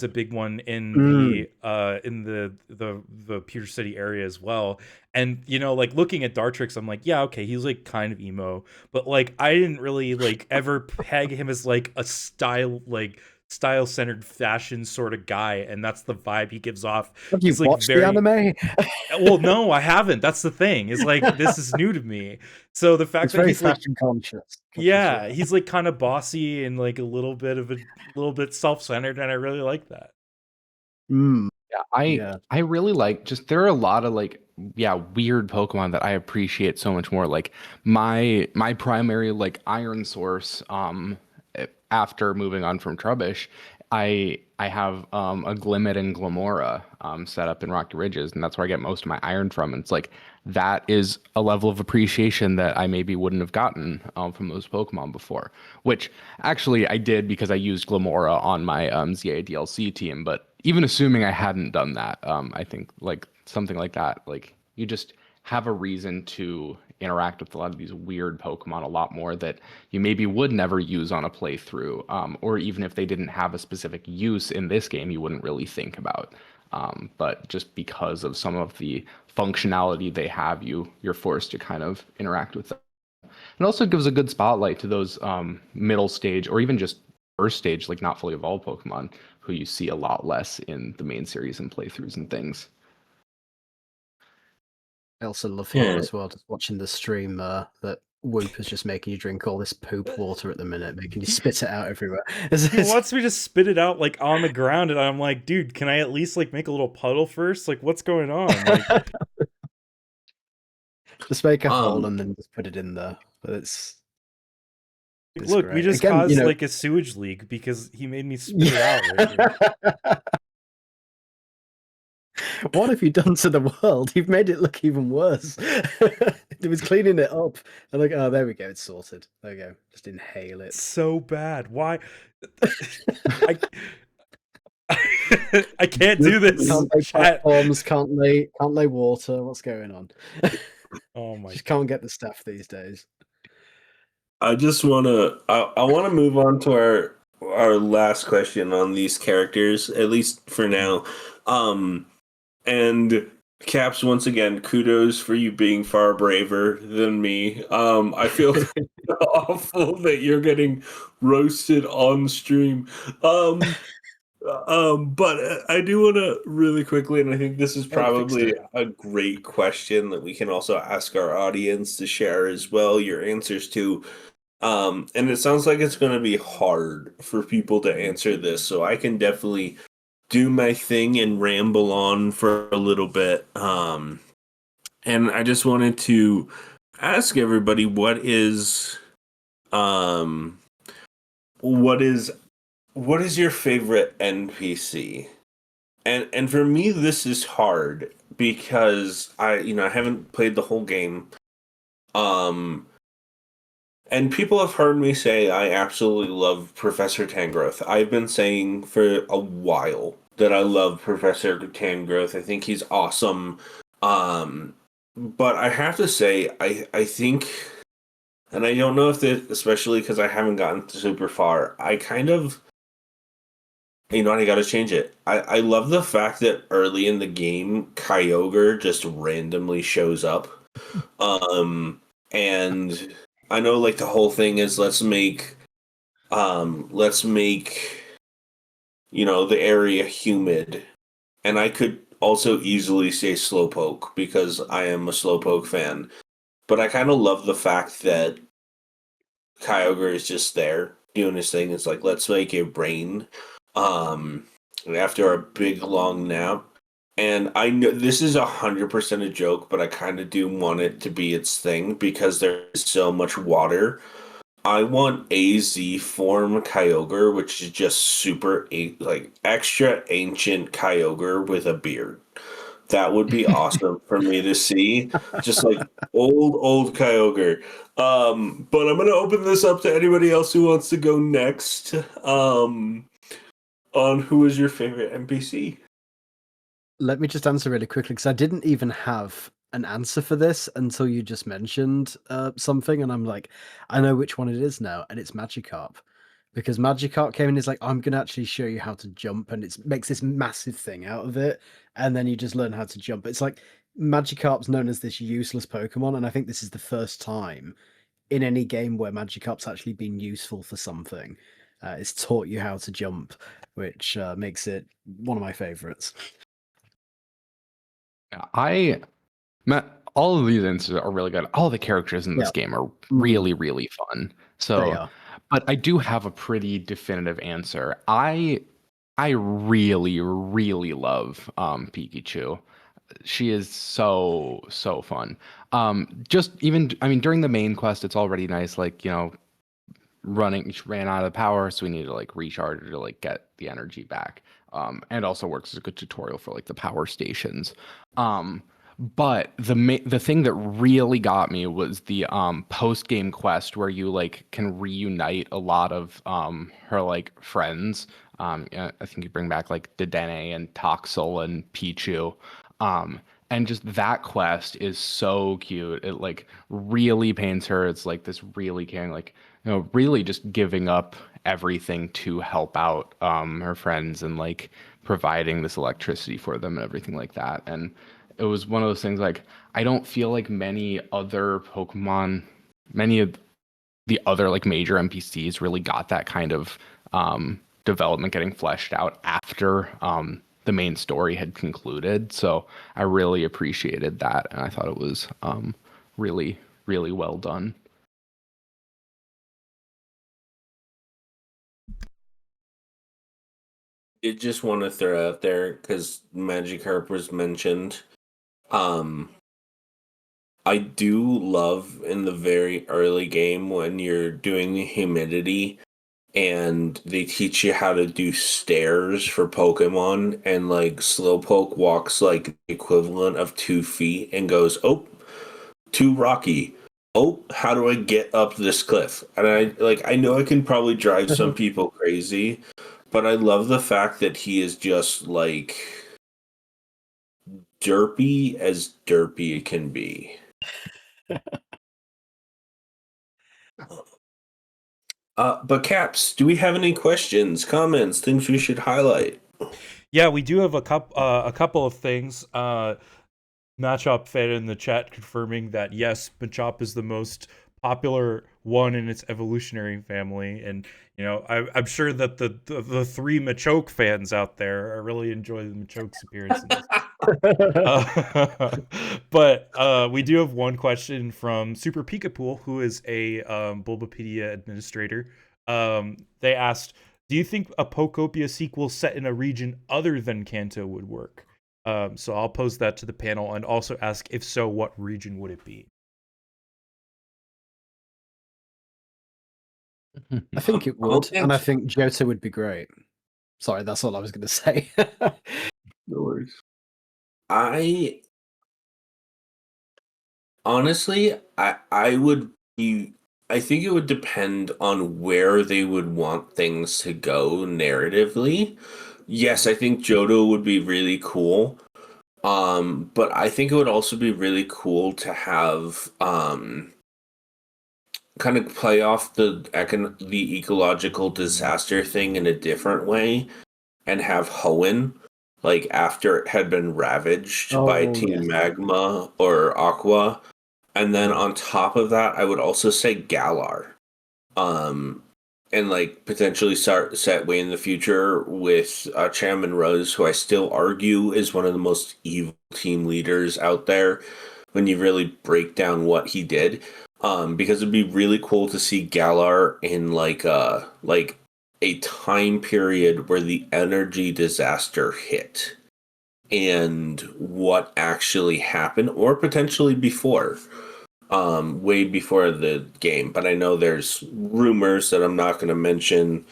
big one in Mm. the Peter City area as well. And like looking at Dartrix, I'm like, yeah, okay, he's like kind of emo, but like I didn't really like ever peg him as like a style centered fashion sort of guy, and that's the vibe he gives off. Have you He's like watched the very anime? well, no, I haven't. That's the thing. Is like this is new to me. So the fact It's that very he's like, fashion conscious. yeah, Yeah. he's like kind of bossy and like a little bit self-centered, and I really like that. Mm. Yeah, I Yeah. I really like just there are a lot of like weird Pokemon that I appreciate so much more. Like my primary like iron source after moving on from Trubbish, I have a Glimmet and Glamora set up in Rocky Ridges, and that's where I get most of my iron from. And it's like that is a level of appreciation that I maybe wouldn't have gotten from those Pokemon before. Which actually I did because I used Glamora on my ZA DLC team. But even assuming I hadn't done that, I think like something like that, like you just have a reason to interact with a lot of these weird Pokemon a lot more that you maybe would never use on a playthrough, or even if they didn't have a specific use in this game, you wouldn't really think about. But just because of some of the functionality they have, you're forced to kind of interact with them. It also gives a good spotlight to those middle stage or even just first stage, like not fully evolved Pokemon, who you see a lot less in the main series and playthroughs and things. I also love Yeah. here as well, just watching the stream that Whoop is just making you drink all this poop water at the minute, making you spit it out everywhere. He wants me to spit it out like on the ground, and I'm like, dude, can I at least like make a little puddle first? Like, what's going on? Like, Just make a hole Um, and then just put it in there. But it's look, we great. just Again, caused like a sewage leak because he made me spit it out right here. What have you done to the world? You've made it look even worse. It was cleaning it up. And like, oh, there we go. It's sorted. There we go. Just inhale it. So bad. Why? I I can't do this. Can't lay Chat. platforms. Can't lay water. What's going on? Oh my. Just can't get the staff these days. I just I want to move on to our last question on these characters, at least for now. And Caps, once again, kudos for you being far braver than me. I feel awful that you're getting roasted on stream. But I do want to really quickly, and I think this is probably a great question that we can also ask our audience to share as well, your answers to. And it sounds like it's going to be hard for people to answer this, so I can definitely do my thing and ramble on for a little bit. And I just wanted to ask everybody um what is what is your favorite NPC? And for me this is hard because I haven't played the whole game. Um and people have heard me say I absolutely love Professor Tangrowth. I've been saying for a while that I love Professor Tangrowth. I think he's awesome. But I have to say I think, and I don't know if this, especially because I haven't gotten super far, I kind of, I got to change it. I love the fact that early in the game, Kyogre just randomly shows up. And I know like the whole thing is let's make the area humid, and I could also easily say Slowpoke because I am a Slowpoke fan. But I kind of love the fact that Kyogre is just there doing his thing. It's like, let's make it rain um, after a big long nap. And I know this is 100% a joke, but I kind of do want it to be its thing because there's so much water. I want AZ form Kyogre, which is just like extra ancient Kyogre with a beard. That would be awesome for me to see. Just like old Kyogre. But I'm gonna open this up to anybody else who wants to go next. On who is your favorite NPC? Let me just answer really quickly because I didn't even have an answer for this until you just mentioned something, and I'm like, I know which one it is now, and it's Magikarp. Because Magikarp came in and is like, I'm gonna actually show you how to jump, and it makes this massive thing out of it, and then you just learn how to jump. It's like Magikarp's known as this useless Pokemon, and I think this is the first time in any game where Magikarp's actually been useful for something. It's taught you how to jump, which makes it one of my favorites. Yeah, all of these instances are really good. All the characters in this game are really, really fun. So, but I do have a pretty definitive answer. I really, really love Pikachu. She is so fun. Just even I mean during the main quest, it's already nice. Like she ran out of power, so we need to like recharge her to like get the energy back. And also works as a good tutorial for like the power stations. But the thing that really got me was the post game quest where you like can reunite a lot of her like friends. I think you bring back like Dedenne and Toxel and Pichu. And just that quest is so cute. It like really paints her. It's like this really caring, like really just giving up everything to help out her friends and like providing this electricity for them and everything like that. And it was one of those things like I don't feel like many of the other like major NPCs really got that kind of development getting fleshed out after the main story had concluded. So I really appreciated that, and I thought it was really, really well done. I just want to throw out there because Magikarp was mentioned. Um, I do love in the very early game when you're doing the humidity and they teach you how to do stairs for Pokemon, and like Slowpoke walks like the equivalent of 2 feet and goes, "Oh, too rocky. Oh, how do I get up this cliff?" And I know I can probably drive some people crazy, but I love the fact that he is just like derpy as derpy can be. But Caps, do we have any questions, comments, things we should highlight? Yeah, we do have a couple of things. Machop fed in the chat confirming that yes, Machop is the most popular one in its evolutionary family, and I'm sure that the three Machoke fans out there are really enjoying the Machoke's appearance in this. But we do have one question from Super Pikapool, who is a Bulbapedia administrator. They asked, "Do you think a Pokopia sequel set in a region other than Kanto would work?" So I'll pose that to the panel and also ask, if so, what region would it be? I think it I'll would, and I answer. think Johto would be great. Sorry, that's all I was going to say. No worries. I honestly, I would be. I think it would depend on where they would want things to go narratively. Yes, I think Johto would be really cool. But I think it would also be really cool to have kind of play off the ecological disaster thing in a different way and have Hoenn like after it had been ravaged by Oh, Team yes. Magma or Aqua. And then on top of that, I would also say Galar. Um and like potentially start set way in the future with Chairman Rose, who I still argue is one of the most evil team leaders out there when you really break down what he did. Because it'd be really cool to see Galar in like a time period where the energy disaster hit and what actually happened, or potentially before, way before the game. But I know there's rumors that I'm not going to mention.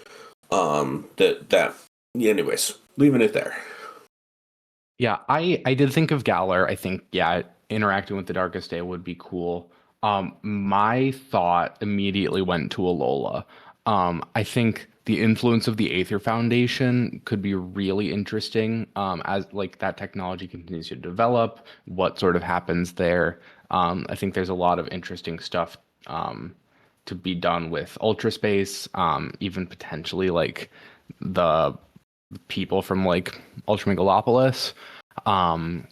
That anyways, leaving it there. Yeah, I did think of Galar. I think, yeah, interacting with the Darkest Day would be cool. My thought immediately went to Alola. I think the influence of the Aether Foundation could be really interesting, as like that technology continues to develop, what sort of happens there. I think there's a lot of interesting stuff to be done with Ultra Space, even potentially like the people from like Ultra Megalopolis, um,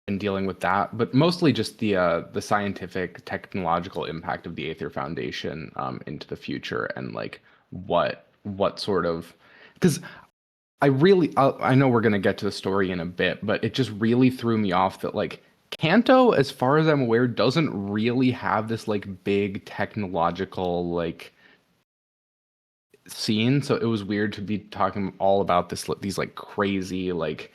and dealing with that, but mostly just the scientific technological impact of the Aether Foundation into the future, and like what sort of, because I know we're gonna get to the story in a bit, but it just really threw me off that like Kanto, as far as I'm aware, doesn't really have this like big technological like scene. So it was weird to be talking all about these like crazy like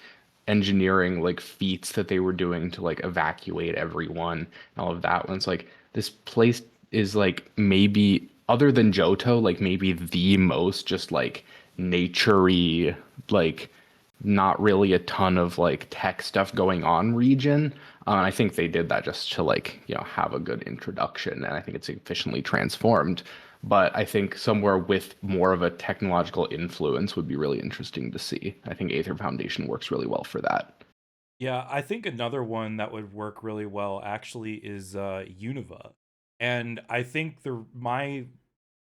engineering like feats that they were doing to like evacuate everyone and all of that. When it's like this place is like maybe other than Johto, like maybe the most just like naturey, like not really a ton of like tech stuff going on region. And I think they did that just to like, have a good introduction. And I think it's efficiently transformed. But I think somewhere with more of a technological influence would be really interesting to see. I think Aether Foundation works really well for that. Yeah, I think another one that would work really well actually is Unova. And I think the my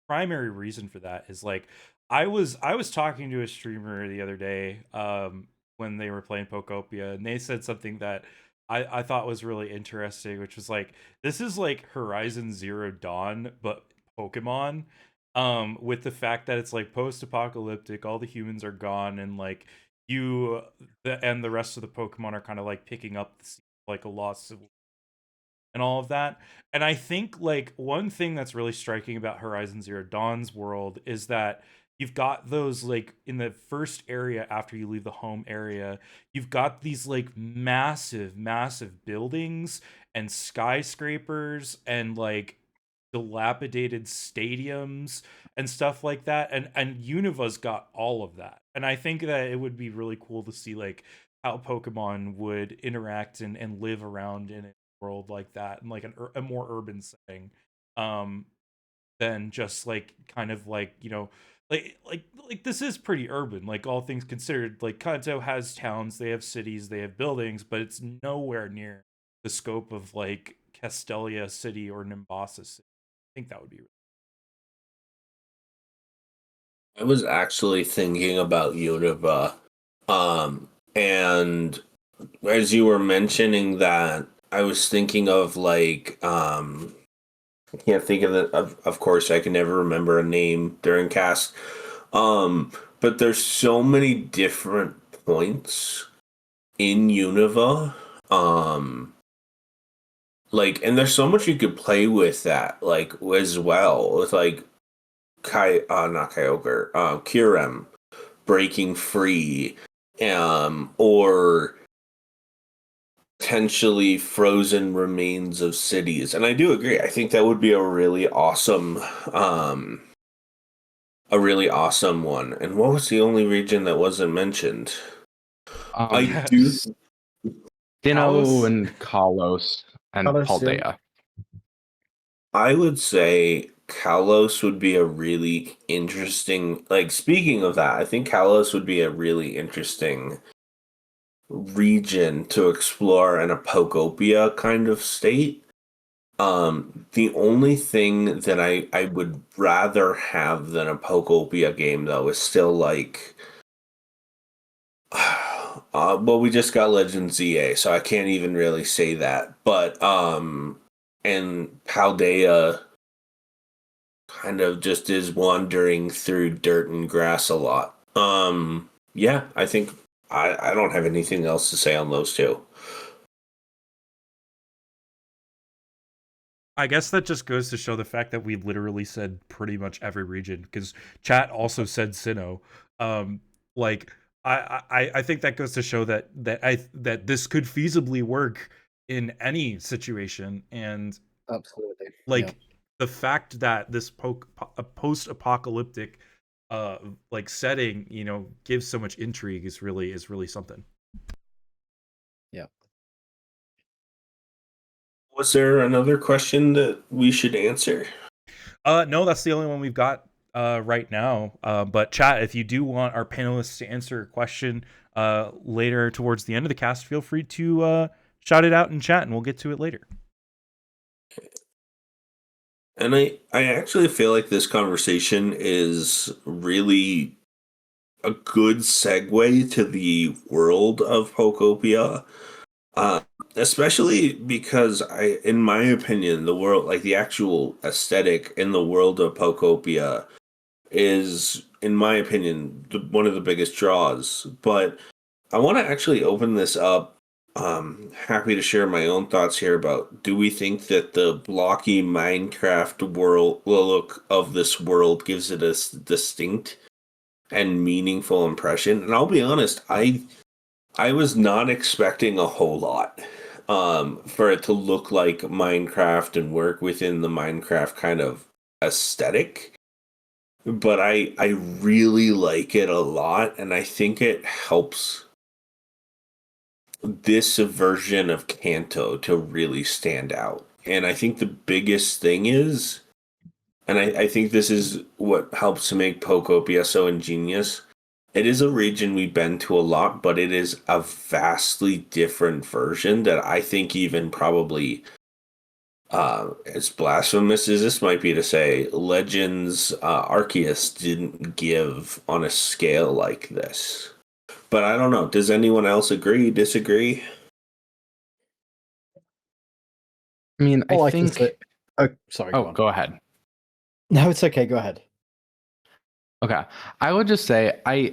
primary reason for that is like I was talking to a streamer the other day when they were playing Pokopia, and they said something that I thought was really interesting, which was like, this is like Horizon Zero Dawn but Pokemon, with the fact that it's like post-apocalyptic, all the humans are gone, and like the rest of the Pokemon are kind of like picking up like a lost and all of that. And I think like one thing that's really striking about Horizon Zero Dawn's world is that you've got those like in the first area after you leave the home area, you've got these like massive buildings and skyscrapers and like dilapidated stadiums and stuff like that. And Unova's got all of that. And I think that it would be really cool to see like how Pokemon would interact and live around in world like that, and like a more urban setting, um than just like kind of like like this is pretty urban, like all things considered. Like Kanto has towns, they have cities, they have buildings, but it's nowhere near the scope of like Castelia City or Nimbasa City. I think that would be I was actually thinking about Unova, and as you were mentioning that, I was thinking of like I can't think of it. Of course, I can never remember a name during cast. But there's so many different points in Unova. Like, and there's so much you could play with that, like, as well, with like not Kyogre, Kyurem breaking free, or potentially frozen remains of cities. And I do agree. I think that would be a really awesome one. And what was the only region that wasn't mentioned? I do. Sinnoh Kalos? and Kalos and Kalos, yeah. Paldea. I would say Kalos would be a really interesting. Like, speaking of that, I think Kalos would be a really interesting region to explore in a Pokopia kind of state. The only thing that I would rather have than a Pokopia game, though, is still like, well, we just got Legend ZA, so I can't even really say that. But and Paldea kind of just is wandering through dirt and grass a lot. Yeah, I think I don't have anything else to say on those two. I guess that just goes to show the fact that we literally said pretty much every region, because chat also said Sinnoh. Like I think that goes to show that this could feasibly work in any situation, and Absolutely. like the fact that this a post-apocalyptic like setting, gives so much intrigue is really something. Yeah. Was there another question that we should answer? No, that's the only one we've got right now. But chat, if you do want our panelists to answer a question later towards the end of the cast, feel free to shout it out in chat, and we'll get to it later. And I actually feel like this conversation is really a good segue to the world of Pokopia. Especially because in my opinion, the world, like the actual aesthetic in the world of Pokopia is, in my opinion, one of the biggest draws. But I want to actually open this up. Happy to share my own thoughts here about, do we think that the blocky Minecraft world look of this world gives it a distinct and meaningful impression? And I'll be honest, I was not expecting a whole lot for it to look like Minecraft and work within the Minecraft kind of aesthetic. But I really like it a lot, and I think it helps this version of Kanto to really stand out. And I think the biggest thing is, and I think this is what helps to make Pokopia so ingenious, it is a region we've been to a lot, but it is a vastly different version that I think even probably, as blasphemous as this might be to say, Legends Arceus didn't give on a scale like this. But I don't know. Does anyone else agree, disagree? I mean, All I I can think. say. Oh, sorry. Oh, Go on. go ahead. No, it's okay. Go ahead. Okay. I would just say I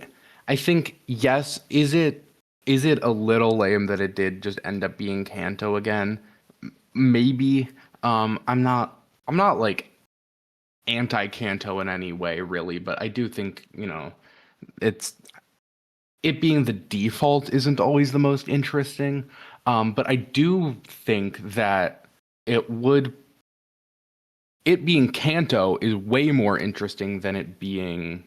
think yes, is it a little lame that it did just end up being Kanto again? Maybe. I'm not like anti-Kanto in any way really, but I do think, it being the default isn't always the most interesting. But I do think that it being Kanto is way more interesting than it being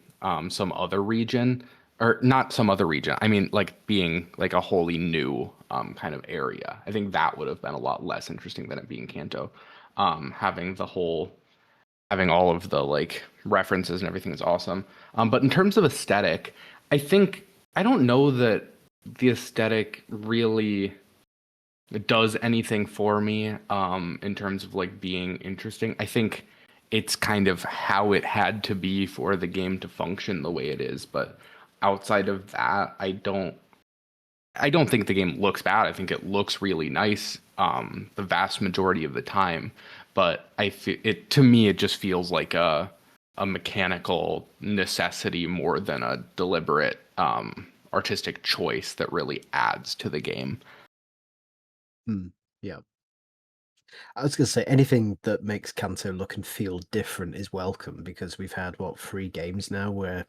some other region, or not some other region. I mean, like being like a wholly new kind of area. I think that would have been a lot less interesting than it being Kanto. Having all of the like references and everything is awesome. But in terms of aesthetic, I don't know that the aesthetic really does anything for me in terms of like being interesting. I think it's kind of how it had to be for the game to function the way it is, but outside of that, I don't think the game looks bad. I think it looks really nice the vast majority of the time, but to me it just feels like a mechanical necessity more than a deliberate artistic choice that really adds to the game. Yeah. I was going to say anything that makes Kanto look and feel different is welcome, because we've had 3 games now where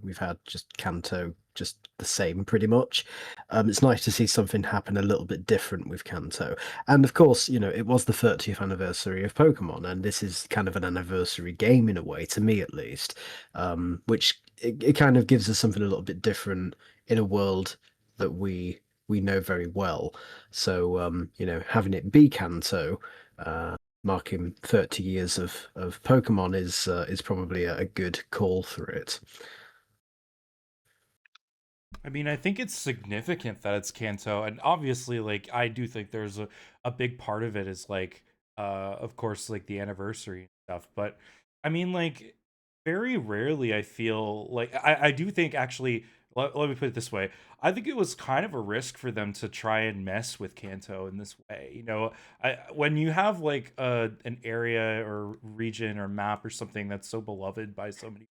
we've had just Kanto just the same pretty much. It's nice to see something happen a little bit different with Kanto, and of course it was the 30th anniversary of Pokemon, and this is kind of an anniversary game in a way, to me at least, which it kind of gives us something a little bit different in a world that we know very well. So having it be Kanto, marking 30 years of Pokemon is probably a good call for it. I mean, I think it's significant that it's Kanto, and obviously, like, I do think there's a big part of it is like, of course, like the anniversary and stuff. But I mean, like, very rarely I feel like I do think actually. Let me put it this way. I think it was kind of a risk for them to try and mess with Kanto in this way. When you have like an area or region or map or something that's so beloved by so many,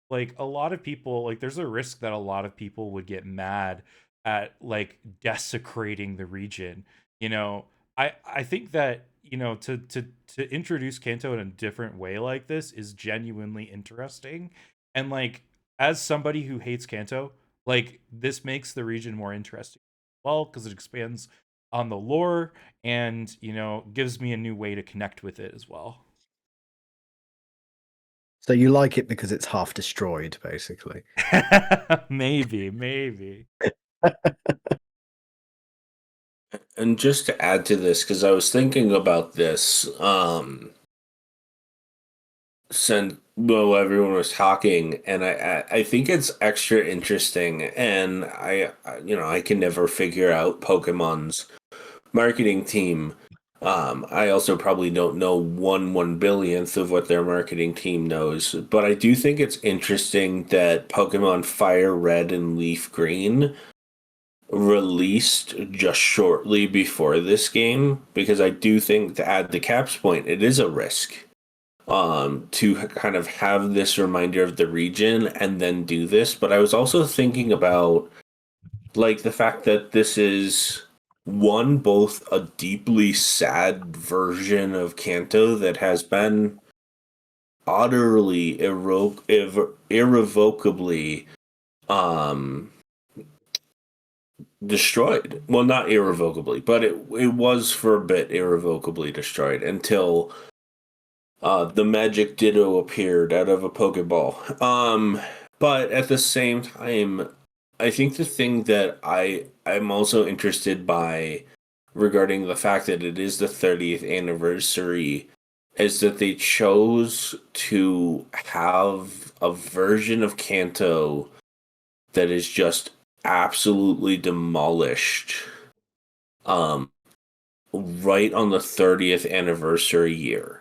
like a lot of people, like there's a risk that a lot of people would get mad at like desecrating the region. you know I think that to introduce Kanto in a different way like this is genuinely interesting. And like, as somebody who hates Kanto, like this makes the region more interesting, well, because it expands on the lore and gives me a new way to connect with it as well. So you like it because it's half destroyed, basically. Maybe. And just to add to this, because I was thinking about this, since everyone was talking, and I think it's extra interesting, and I can never figure out Pokemon's marketing team. I also probably don't know 1/1 billionth of what their marketing team knows, but I do think it's interesting that Pokemon Fire Red and Leaf Green released just shortly before this game, because I do think, to add the Cap's point, it is a risk to kind of have this reminder of the region and then do this. But I was also thinking about like the fact that this is one, both a deeply sad version of Kanto that has been utterly irrevocably um destroyed. Well, not irrevocably, but it was for a bit irrevocably destroyed until the magic Ditto appeared out of a Pokeball. But at the same time, I think the thing that I'm also interested by regarding the fact that it is the 30th anniversary is that they chose to have a version of Kanto that is just absolutely demolished right on the 30th anniversary year.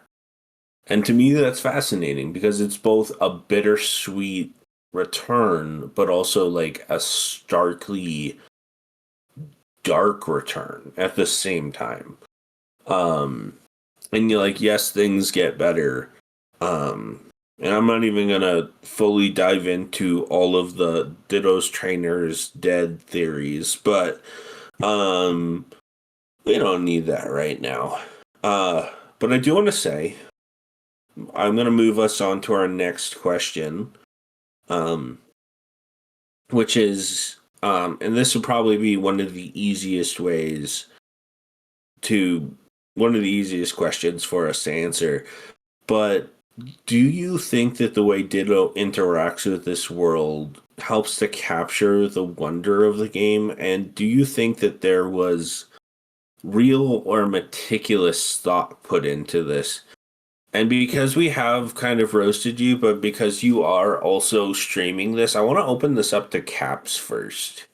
And to me, that's fascinating because it's both a bittersweet return, but also like a starkly dark return at the same time. And you're like, yes, things get better. And I'm not even gonna fully dive into all of the Ditto's trainers dead theories, but we don't need that right now. But I do want to say, I'm gonna move us on to our next question, which is, and this would probably be one of the easiest questions for us to answer. But do you think that the way Ditto interacts with this world helps to capture the wonder of the game? And do you think that there was real or meticulous thought put into this? And because we have kind of roasted you, but because you are also streaming this, I want to open this up to Caps first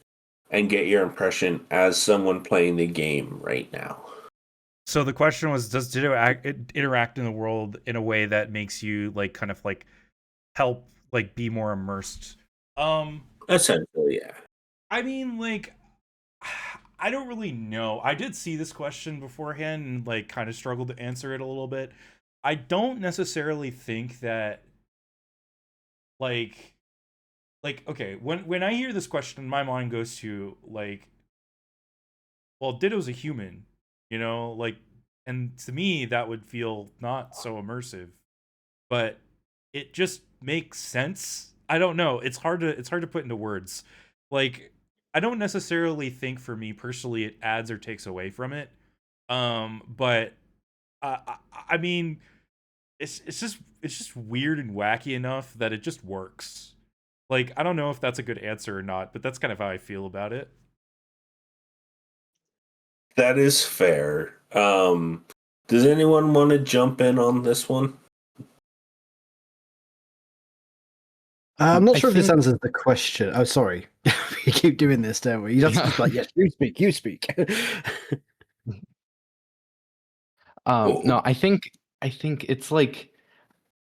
and get your impression as someone playing the game right now. So the question was, does Ditto interact in the world in a way that makes you like kind of like help like be more immersed? Essentially, yeah. I mean, like, I don't really know. I did see this question beforehand and like kind of struggled to answer it a little bit. I don't necessarily think that like like, okay, when I hear this question, my mind goes to like, well, Ditto's a human, you know, like, and to me that would feel not so immersive, but it just makes sense. I don't know. It's hard to put into words. Like, I don't necessarily think for me personally it adds or takes away from it. But I mean, it's just weird and wacky enough that it just works. Like, I don't know if that's a good answer or not, but that's kind of how I feel about it. That is fair. Does anyone want to jump in on this one? I'm not I sure if this think answers the question. Oh, sorry. We keep doing this, don't we? You have to just like, yes, you speak, you speak. no, I think it's like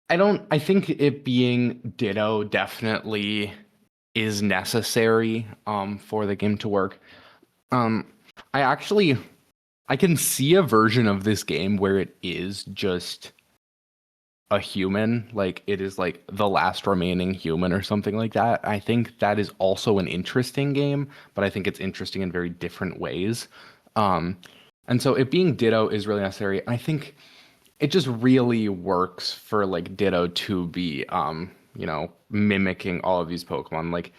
I think it being Ditto definitely is necessary for the game to work. Um I actually I can see a version of this game where it is just a human, like it is like the last remaining human or something like that. I think that is also an interesting game, but I think it's interesting in very different ways. Um, and so it being Ditto is really necessary. And I think it just really works for like Ditto to be, mimicking all of these Pokemon. Like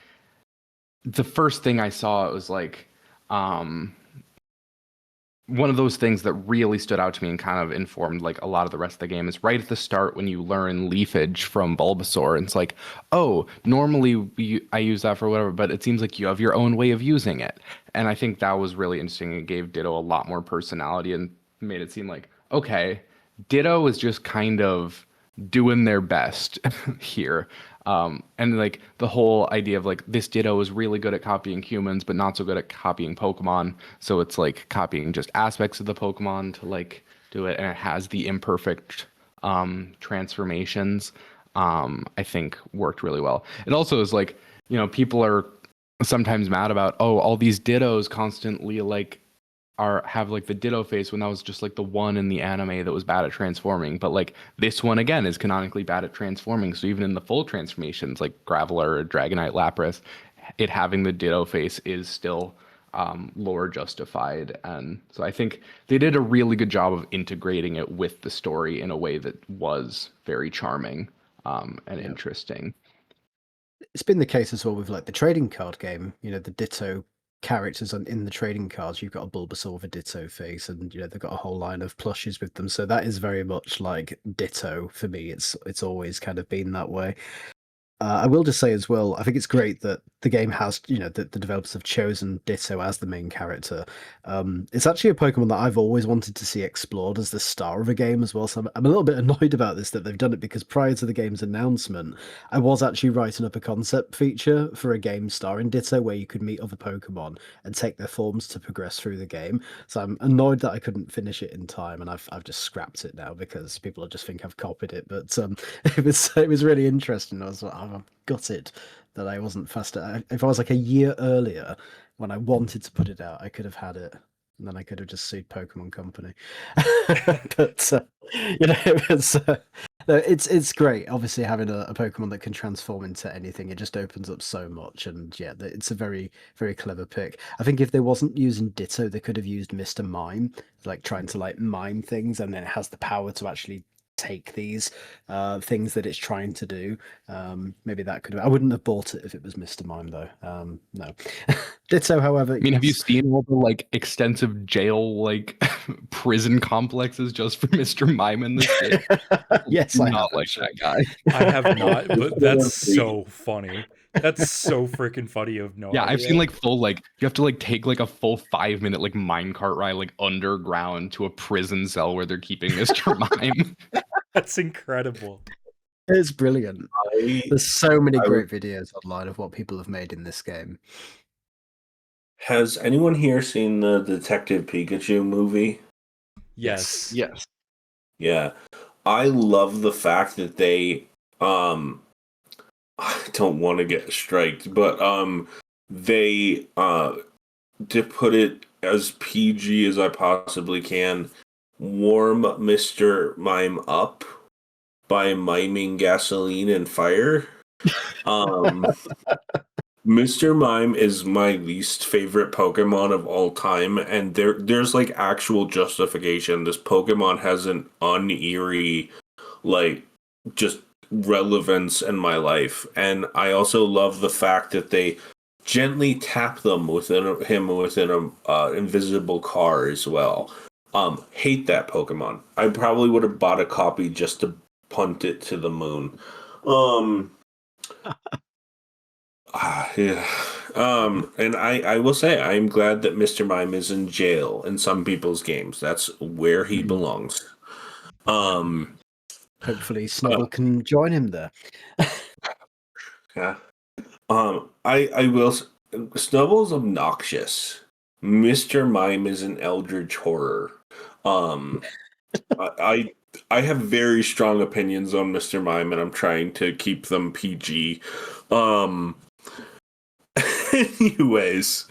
the first thing I saw, it was like, um, one of those things that really stood out to me and kind of informed like a lot of the rest of the game is right at the start when you learn leafage from Bulbasaur. And it's like, oh, normally I use that for whatever, but it seems like you have your own way of using it. And I think that was really interesting. It gave Ditto a lot more personality and made it seem like, okay, Ditto is just kind of doing their best here. And like the whole idea of like this Ditto is really good at copying humans, but not so good at copying Pokemon. So it's like copying just aspects of the Pokemon to like do it, and it has the imperfect transformations. I think worked really well. It also is like, people are sometimes mad about, oh, all these Dittos constantly like have like the Ditto face when that was just like the one in the anime that was bad at transforming. But like this one again is canonically bad at transforming. So even in the full transformations, like Graveler or Dragonite Lapras, it having the Ditto face is still lore justified. And so I think they did a really good job of integrating it with the story in a way that was very charming and Yeah. interesting. It's been the case as well with like the trading card game. The Ditto characters in the trading cards. You've got a Bulbasaur with a Ditto face, and they've got a whole line of plushes with them. So that is very much like Ditto for me. It's always kind of been that way. I will just say as well, I think it's great that the game has, the developers have chosen Ditto as the main character. It's actually a Pokemon that I've always wanted to see explored as the star of a game as well. So I'm a little bit annoyed about this that they've done it, because prior to the game's announcement, I was actually writing up a concept feature for a game starring Ditto where you could meet other Pokemon and take their forms to progress through the game. So I'm annoyed that I couldn't finish it in time, and I've just scrapped it now because people will just think I've copied it. But it was really interesting. I was like, I'm gutted that I wasn't faster. If I was like a year earlier when I wanted to put it out, I could have had it, and then I could have just sued Pokemon Company. But it's great. Obviously, having a Pokemon that can transform into anything, it just opens up so much. And yeah, it's a very very clever pick. I think if they wasn't using Ditto, they could have used Mr. Mime, like trying to like mime things, and then it has the power to actually take these things that it's trying to do. Maybe that could have. I wouldn't have bought it if it was Mr. Mime though. No. Ditto, however, I mean, have you yes. seen all the like extensive jail like prison complexes just for Mr. Mime in this game? Yes, I have Not like actually. that guy. I have not, but that's so funny. That's so freaking funny. You have no Yeah, I've idea. seen like full like you have to like take like a full 5 minute like minecart ride like underground to a prison cell where they're keeping Mr. Mime. That's incredible. It's brilliant. I, There's so many I great videos online of what people have made in this game. Has anyone here seen the Detective Pikachu movie? Yes. Yes. Yeah. I love the fact that they I don't want to get striked, but they to put it as PG as I possibly can, warm Mr. Mime up by miming gasoline and fire. Um, Mr. Mime is my least favorite Pokemon of all time, and there's like actual justification. This Pokemon has an uneary, like, just relevance in my life, and I also love the fact that they gently tap them within a invisible car as well. Hate that Pokemon. I probably would have bought a copy just to punt it to the moon. Um, yeah. And I will say I'm glad that Mr. Mime is in jail in some people's games. That's where he belongs. Um, Hopefully, Snubble can join him there. yeah. I will. Snubble's obnoxious. Mr. Mime is an eldritch horror. Um, I I have very strong opinions on Mr. Mime, and I'm trying to keep them PG. Um, anyways,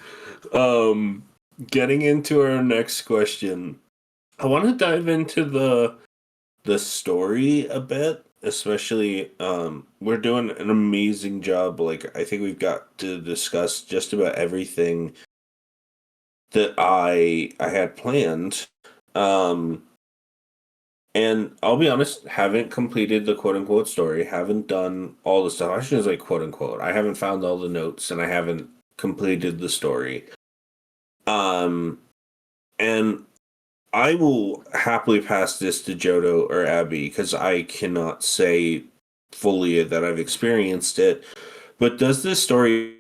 getting into our next question, I want to dive into the story a bit, especially we're doing an amazing job. Like, I think we've got to discuss just about everything that I had planned. Um and I'll be honest, haven't completed the quote unquote story, haven't done all the stuff. I shouldn't say quote unquote. I haven't found all the notes and I haven't completed the story. Um and I will happily pass this to Johto or Abby because I cannot say fully that I've experienced it. But does this story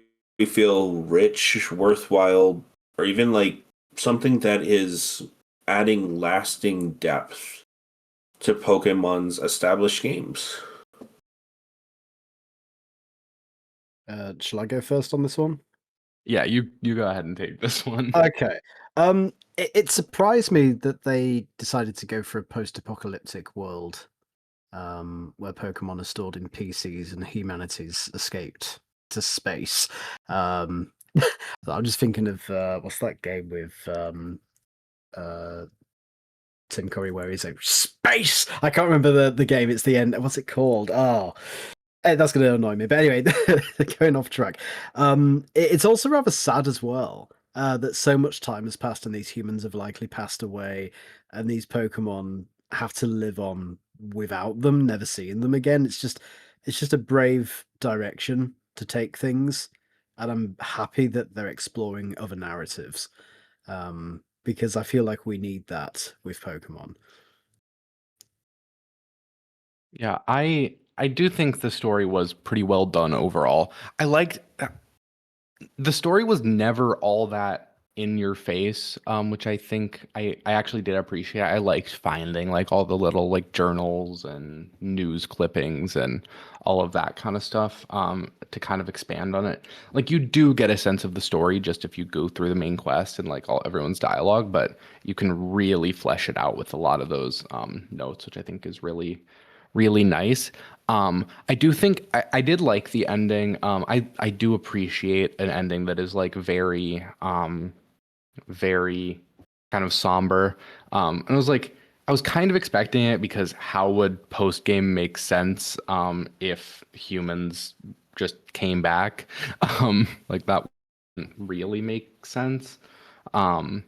feel rich, worthwhile, or even like something that is adding lasting depth to Pokemon's established games? Shall I go first on this one? Yeah, you go ahead and take this one. Okay. It surprised me that they decided to go for a post-apocalyptic world, where Pokemon are stored in PCs and humanity's escaped to space. I'm just thinking of what's that game with Tim Curry where he's like space. I can't remember the game. It's the end. What's it called? Oh, that's going to annoy me. But anyway, going off track. It's also rather sad as well that so much time has passed and these humans have likely passed away, and these Pokemon have to live on without them, never seeing them again. It's just a brave direction to take things, and I'm happy that they're exploring other narratives. Because I feel like we need that with Pokemon. Yeah, I do think the story was pretty well done overall. I liked the story was never all that in your face, which I think I actually did appreciate. I liked finding like all the little like journals and news clippings and all of that kind of stuff, to kind of expand on it. Like you do get a sense of the story just if you go through the main quest and like all everyone's dialogue, but you can really flesh it out with a lot of those notes, which I think is really nice. I do think I did like the ending. I do appreciate an ending that is like very kind of somber. And I was kind of expecting it because how would post game make sense if humans just came back? Like that wouldn't really make sense. Um,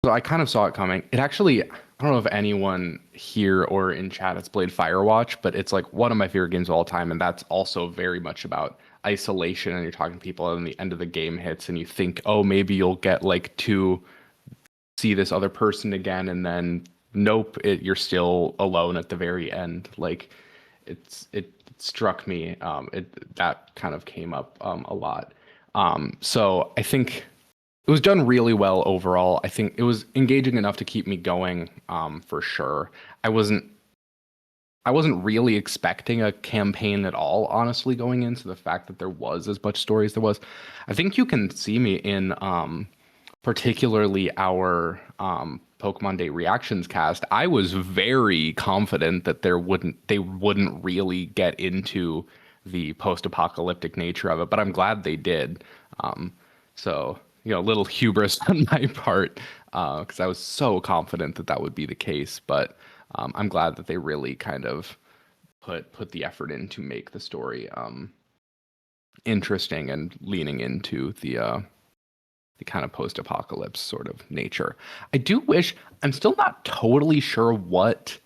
so I kind of saw it coming. It actually, I don't know if anyone here or in chat has played Firewatch, but it's like one of my favorite games of all time, and that's also very much about isolation. And you're talking to people, and the end of the game hits, and you think, oh, maybe you'll get like to see this other person again, and then nope, you're still alone at the very end. Like it struck me. That kind of came up a lot. So I think it was done really well overall. I think it was engaging enough to keep me going, for sure. I wasn't really expecting a campaign at all, honestly, going into the fact that there was as much story as there was. I think you can see me in particularly our Pokemon Day reactions cast. I was very confident that they wouldn't really get into the post-apocalyptic nature of it, but I'm glad they did. So, you know, a little hubris on my part, because I was so confident that that would be the case. But I'm glad that they really kind of put the effort in to make the story interesting and leaning into the kind of post-apocalypse sort of nature. I do wish, I'm still not totally sure what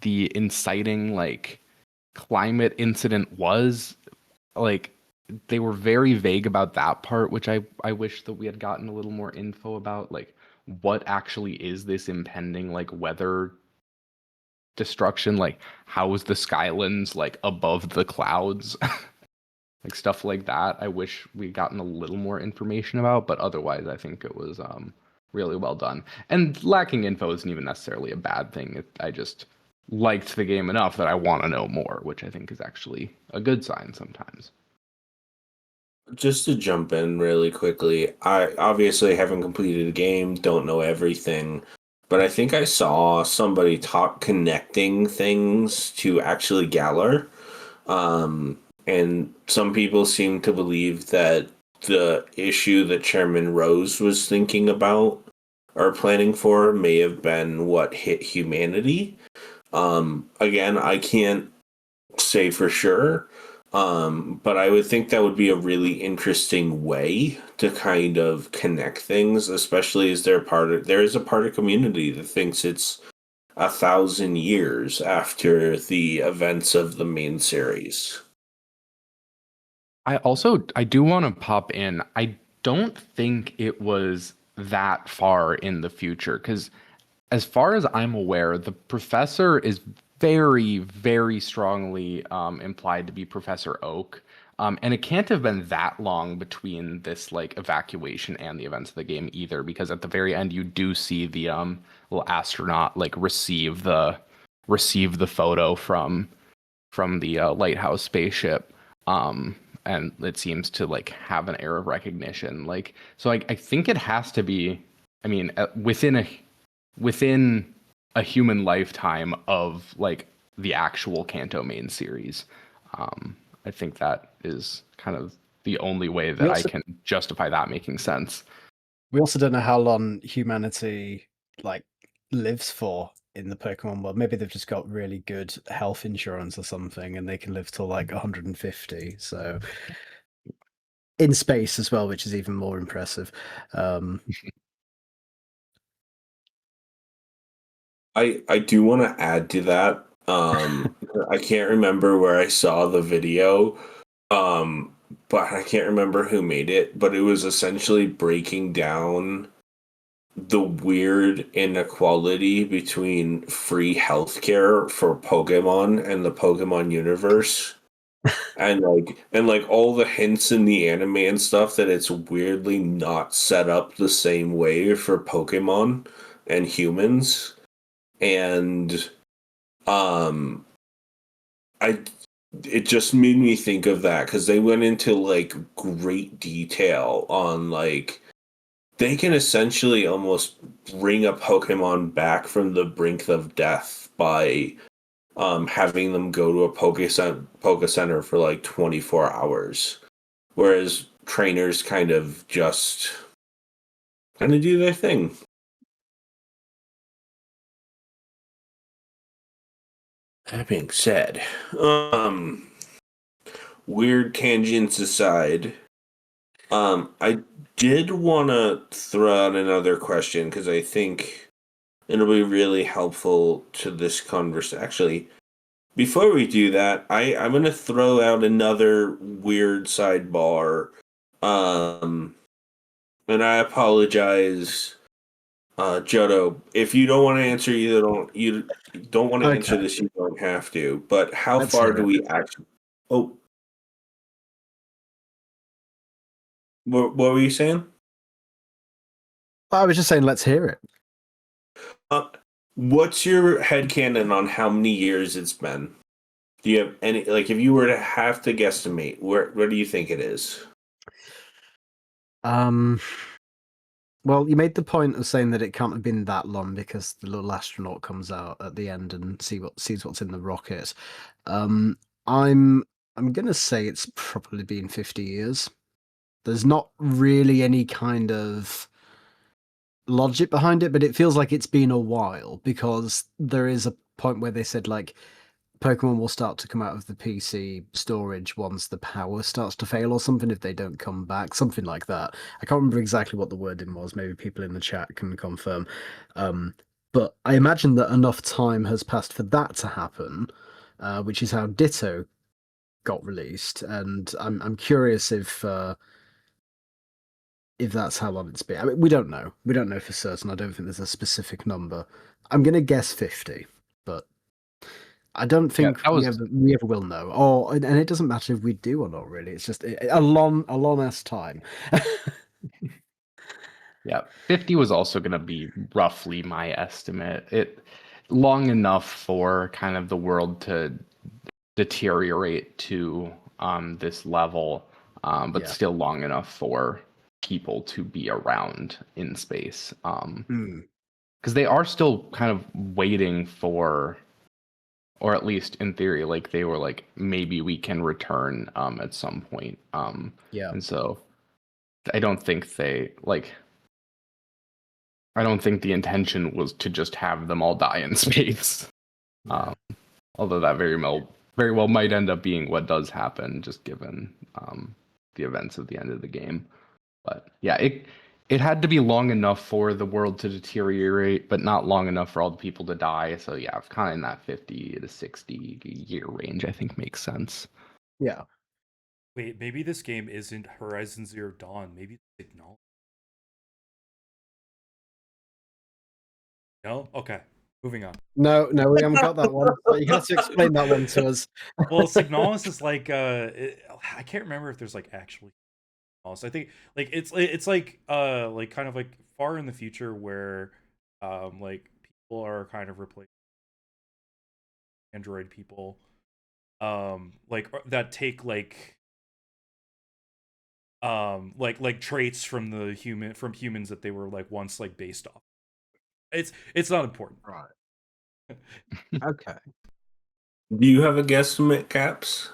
the inciting like climate incident was. Like, they were very vague about that part, which I wish that we had gotten a little more info about. Like, what actually is this impending like weather destruction? Like, how is the Skylands like above the clouds? Like stuff like that. I wish we'd gotten a little more information about, but otherwise I think it was really well done. And lacking info isn't even necessarily a bad thing. I just liked the game enough that I want to know more, which I think is actually a good sign sometimes. Just to jump in really quickly, I obviously haven't completed the game, don't know everything, but I think I saw somebody talk connecting things to actually Galar. And some people seem to believe that the issue that Chairman Rose was thinking about or planning for may have been what hit humanity. Again, I can't say for sure, but I would think that would be a really interesting way to kind of connect things, especially as there is a part of community that thinks it's 1,000 years after the events of the main series. I do want to pop in. I don't think it was that far in the future, because as far as I'm aware, the professor is very, very strongly implied to be Professor Oak. And it can't have been that long between this like evacuation and the events of the game either, because at the very end you do see the little astronaut like receive the photo from the lighthouse spaceship. And it seems to like have an air of recognition. Like, so I think it has to be, I mean, within a human lifetime of like the actual Kanto main series. I think that is kind of the only way that I can justify that making sense. We also don't know how long humanity like lives for in the Pokemon world. Maybe they've just got really good health insurance or something, and they can live till like 150. So in space as well, which is even more impressive. I do want to add to that. I can't remember where I saw the video, but I can't remember who made it. But it was essentially breaking down the weird inequality between free healthcare for Pokemon and the Pokemon universe. And all the hints in the anime and stuff that it's weirdly not set up the same way for Pokemon and humans. And I it just made me think of that because they went into like great detail on like they can essentially almost bring a Pokemon back from the brink of death by having them go to a Poke Center for like 24 hours, whereas trainers kind of do their thing. That being said, weird tangents aside, I did want to throw out another question because I think it'll be really helpful to this conversation. Actually, before we do that, I'm going to throw out another weird sidebar. And I apologize, Johto, if you don't want to answer, you don't want to answer this, you don't have to. But how far do we actually? Oh, what were you saying? I was just saying, let's hear it. What's your headcanon on how many years it's been? Do you have any, like, if you were to have to guesstimate, where do you think it is? Well, you made the point of saying that it can't have been that long because the little astronaut comes out at the end and sees what's in the rocket. I'm gonna say it's probably been 50 years. There's not really any kind of logic behind it, but it feels like it's been a while because there is a point where they said like Pokemon will start to come out of the PC storage once the power starts to fail or something if they don't come back, something like that. I can't remember exactly what the wording was. Maybe people in the chat can confirm. But I imagine that enough time has passed for that to happen, which is how Ditto got released. And I'm curious if that's how long it's been. I mean, we don't know. We don't know for certain. I don't think there's a specific number. I'm going to guess 50, but I don't think that was we ever will know. Or and it doesn't matter if we do or not. Really, it's just a long ass time. Yeah, 50 was also going to be roughly my estimate. It long enough for kind of the world to deteriorate to this level, but Yeah. still long enough for people to be around in space. Because they are still kind of waiting for, or at least in theory, like they were like, maybe we can return at some point. Yeah. And so I don't think they like. I don't think the intention was to just have them all die in space. Although that very well might end up being what does happen, just given the events of the end of the game. But yeah, it had to be long enough for the world to deteriorate, but not long enough for all the people to die. So yeah, kind of in that 50 to 60 year range, I think makes sense. Yeah. Wait, maybe this game isn't Horizon Zero Dawn. Maybe it's Signal. No? Okay. Moving on. No, we haven't got that one. So you have to explain that one to us. Well, Signalis is like I can't remember if there's like actually Signalis. I think like it's like kind of like far in the future where like people are kind of replacing android people like that take like traits from humans that they were like once like based off. It's not important. Right. Okay. Do you have a guesstimate, Caps?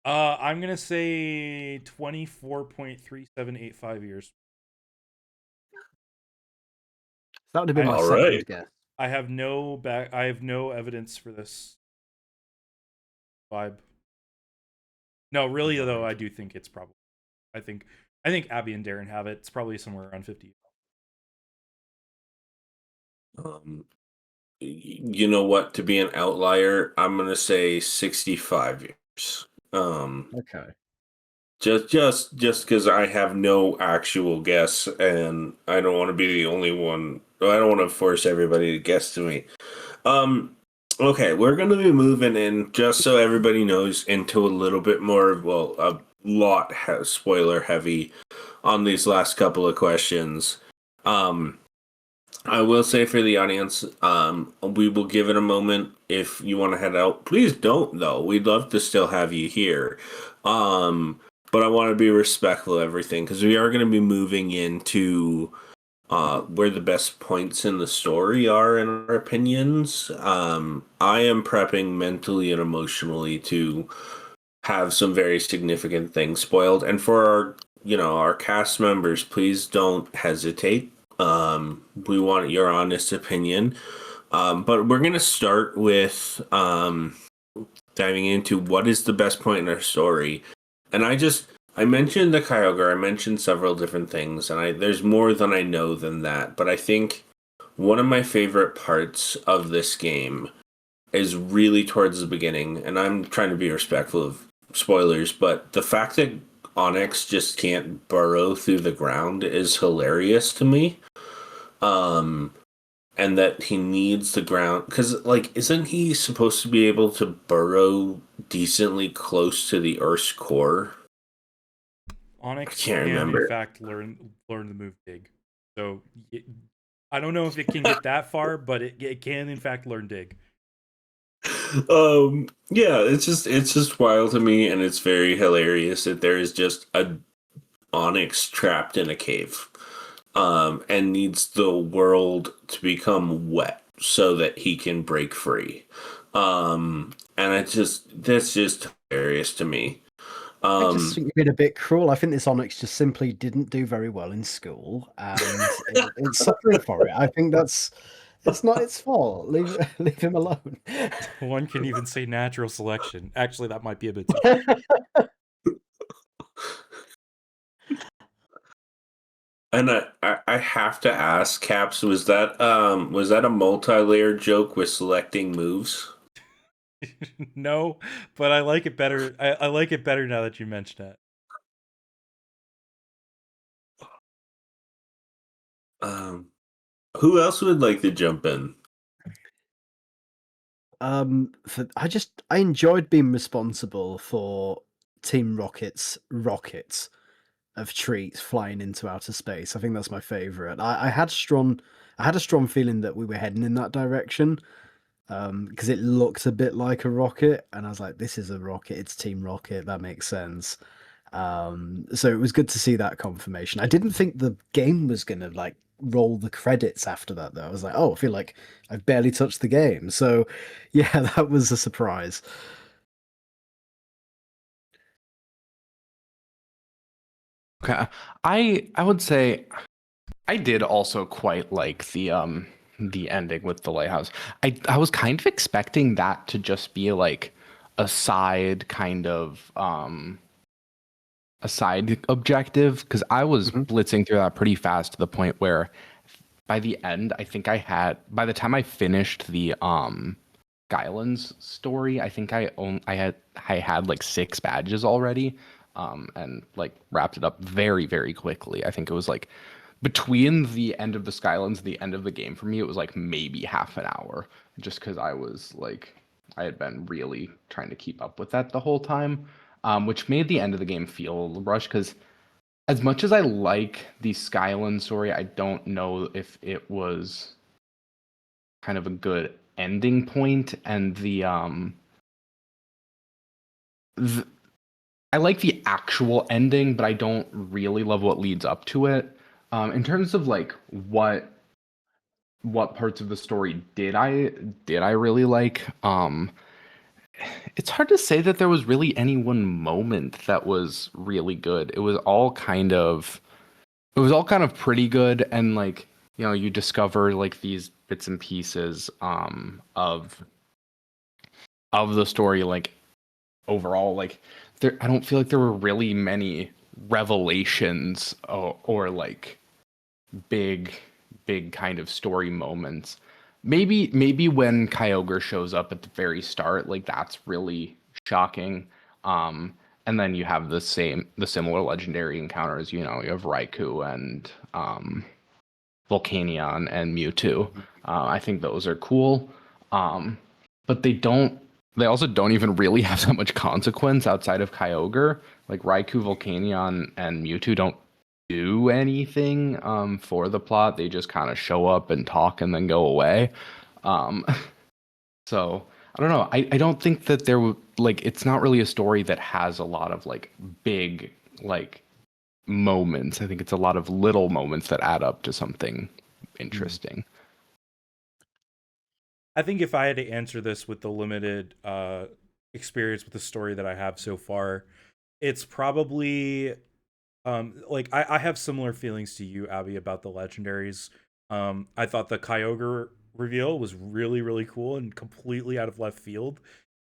I'm gonna say 24.3785 years. That would have been my All second right. guess. I have no evidence for this vibe. No, really though, I do think it's probably. I think Abi and Darren have it. It's probably somewhere around 50. You know what? To be an outlier, I'm gonna say 65 years. Okay. Just because I have no actual guess, and I don't want to be the only one. I don't want to force everybody to guess to me. Okay, we're gonna be moving in, just so everybody knows, into a little bit more. Well, a lot spoiler heavy on these last couple of questions. I will say for the audience, we will give it a moment. If you want to head out, please don't, though. We'd love to still have you here. But I want to be respectful of everything, because we are going to be moving into where the best points in the story are, in our opinions. I am prepping mentally and emotionally to have some very significant things spoiled. And for our cast members, please don't hesitate. We want your honest opinion. But we're going to start with diving into what is the best point in our story. And I mentioned the Kyogre, I mentioned several different things, and there's more than I know than that. But I think one of my favorite parts of this game is really towards the beginning, and I'm trying to be respectful of spoilers, but the fact that Onyx just can't burrow through the ground is hilarious to me. And that he needs the ground, because like, isn't he supposed to be able to burrow decently close to the Earth's core? Onyx I can't can remember. in fact learn the move Dig. So I don't know if it can get that far, but it can in fact learn Dig. Yeah, it's just wild to me, and it's very hilarious that there is just a Onyx trapped in a cave. And needs the world to become wet so that he can break free. And that's just hilarious to me. I just think you've been a bit cruel. I think this Onyx just simply didn't do very well in school, and it's suffering for it. I think that's It's not its fault. Leave him alone. One can even say natural selection. Actually, that might be a bit too. And I have to ask, Caps, was that a multi-layered joke with selecting moves? No, but I like it better. I like it better now that you mention it. Who else would like to jump in? I enjoyed being responsible for Team Rocket's rockets of treats flying into outer space. I think that's my favorite. I had a strong feeling that we were heading in that direction, because it looks a bit like a rocket, and I was like, this is a rocket, it's Team Rocket, that makes sense. So it was good to see that confirmation. I didn't think the game was gonna like roll the credits after that though. I was like, oh, I feel like I've barely touched the game. So yeah, that was a surprise. Okay. I would say I did also quite like the ending with the lighthouse. I was kind of expecting that to just be like a side kind of a side objective, because I was blitzing through that pretty fast to the point where by the end I think by the time I finished the Skylands story, I think I had like 6 badges already, and like wrapped it up very, very quickly. I think it was like between the end of the Skylands and the end of the game for me, it was like maybe half an hour, just because I had been really trying to keep up with that the whole time, which made the end of the game feel a little rushed. Because as much as I like the Skyland story, I don't know if it was kind of a good ending point, and I like the actual ending, but I don't really love what leads up to it. In terms of like what parts of the story did I really like? It's hard to say that there was really any one moment that was really good. It was all kind of pretty good, and like, you know, you discover like these bits and pieces of the story, like overall, like there I don't feel like there were really many revelations, or like big big kind of story moments. Maybe when Kyogre shows up at the very start, like that's really shocking. And then you have the similar legendary encounters. You know, you have Raikou and Volcanion and Mewtwo. I think those are cool. But they also don't even really have that much consequence outside of Kyogre. Like Raikou, Volcanion, and Mewtwo don't do anything for the plot. They just kind of show up and talk and then go away. Um, so I don't know. I don't think that there would like it's not really a story that has a lot of like big like moments. I think it's a lot of little moments that add up to something interesting. I think if I had to answer this with the limited experience with the story that I have so far, it's probably like I have similar feelings to you, Abby, about the legendaries. I thought the Kyogre reveal was really, really cool and completely out of left field.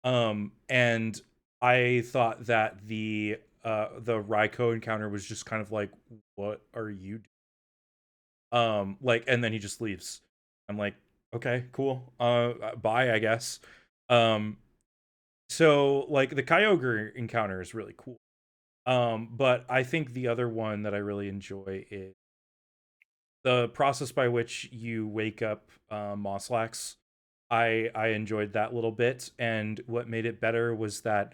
And I thought that the Raikou encounter was just kind of like, what are you doing? Like, and then he just leaves. I'm like, okay, cool. Bye, I guess. Um, so like the Kyogre encounter is really cool. But I think the other one that I really enjoy is the process by which you wake up Moslax. I enjoyed that little bit, and what made it better was that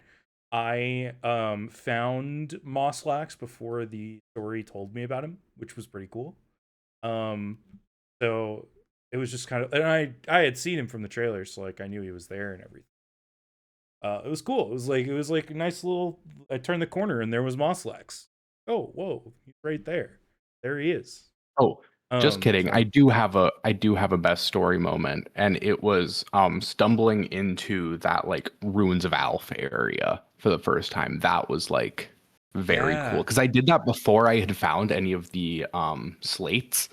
I found Moslax before the story told me about him, which was pretty cool. Um, so it was just kind of, and I had seen him from the trailer, so like I knew he was there and everything. It was cool. It was like a nice little. I turned the corner and there was Moslax. Oh, whoa, he's right there. There he is. Oh, just kidding. So I do have a best story moment, and it was stumbling into that like Ruins of Alph area for the first time. That was like very cool, yeah, because I did that before I had found any of the slates.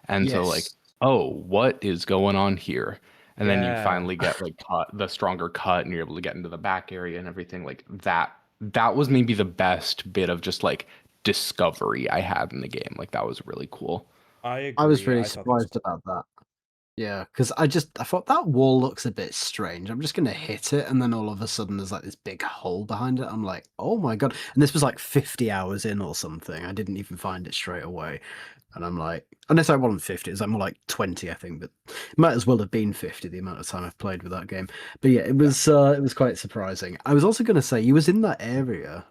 And so like Yes. oh, what is going on here? And then you Yeah. finally get like the stronger cut, and you're able to get into the back area and everything like that. That was maybe the best bit of just like discovery I had in the game. Like that was really cool. I I was agree. really I thought that was surprised about that. Yeah, because I thought that wall looks a bit strange. I'm just gonna hit it, and then all of a sudden there's like this big hole behind it. I'm like, oh my god! And this was like 50 hours in or something. I didn't even find it straight away, and I'm like, unless I wasn't 50, it was like more like 20, I think. But it might as well have been 50 the amount of time I've played with that game. But yeah, it was quite surprising. I was also gonna say you was in that area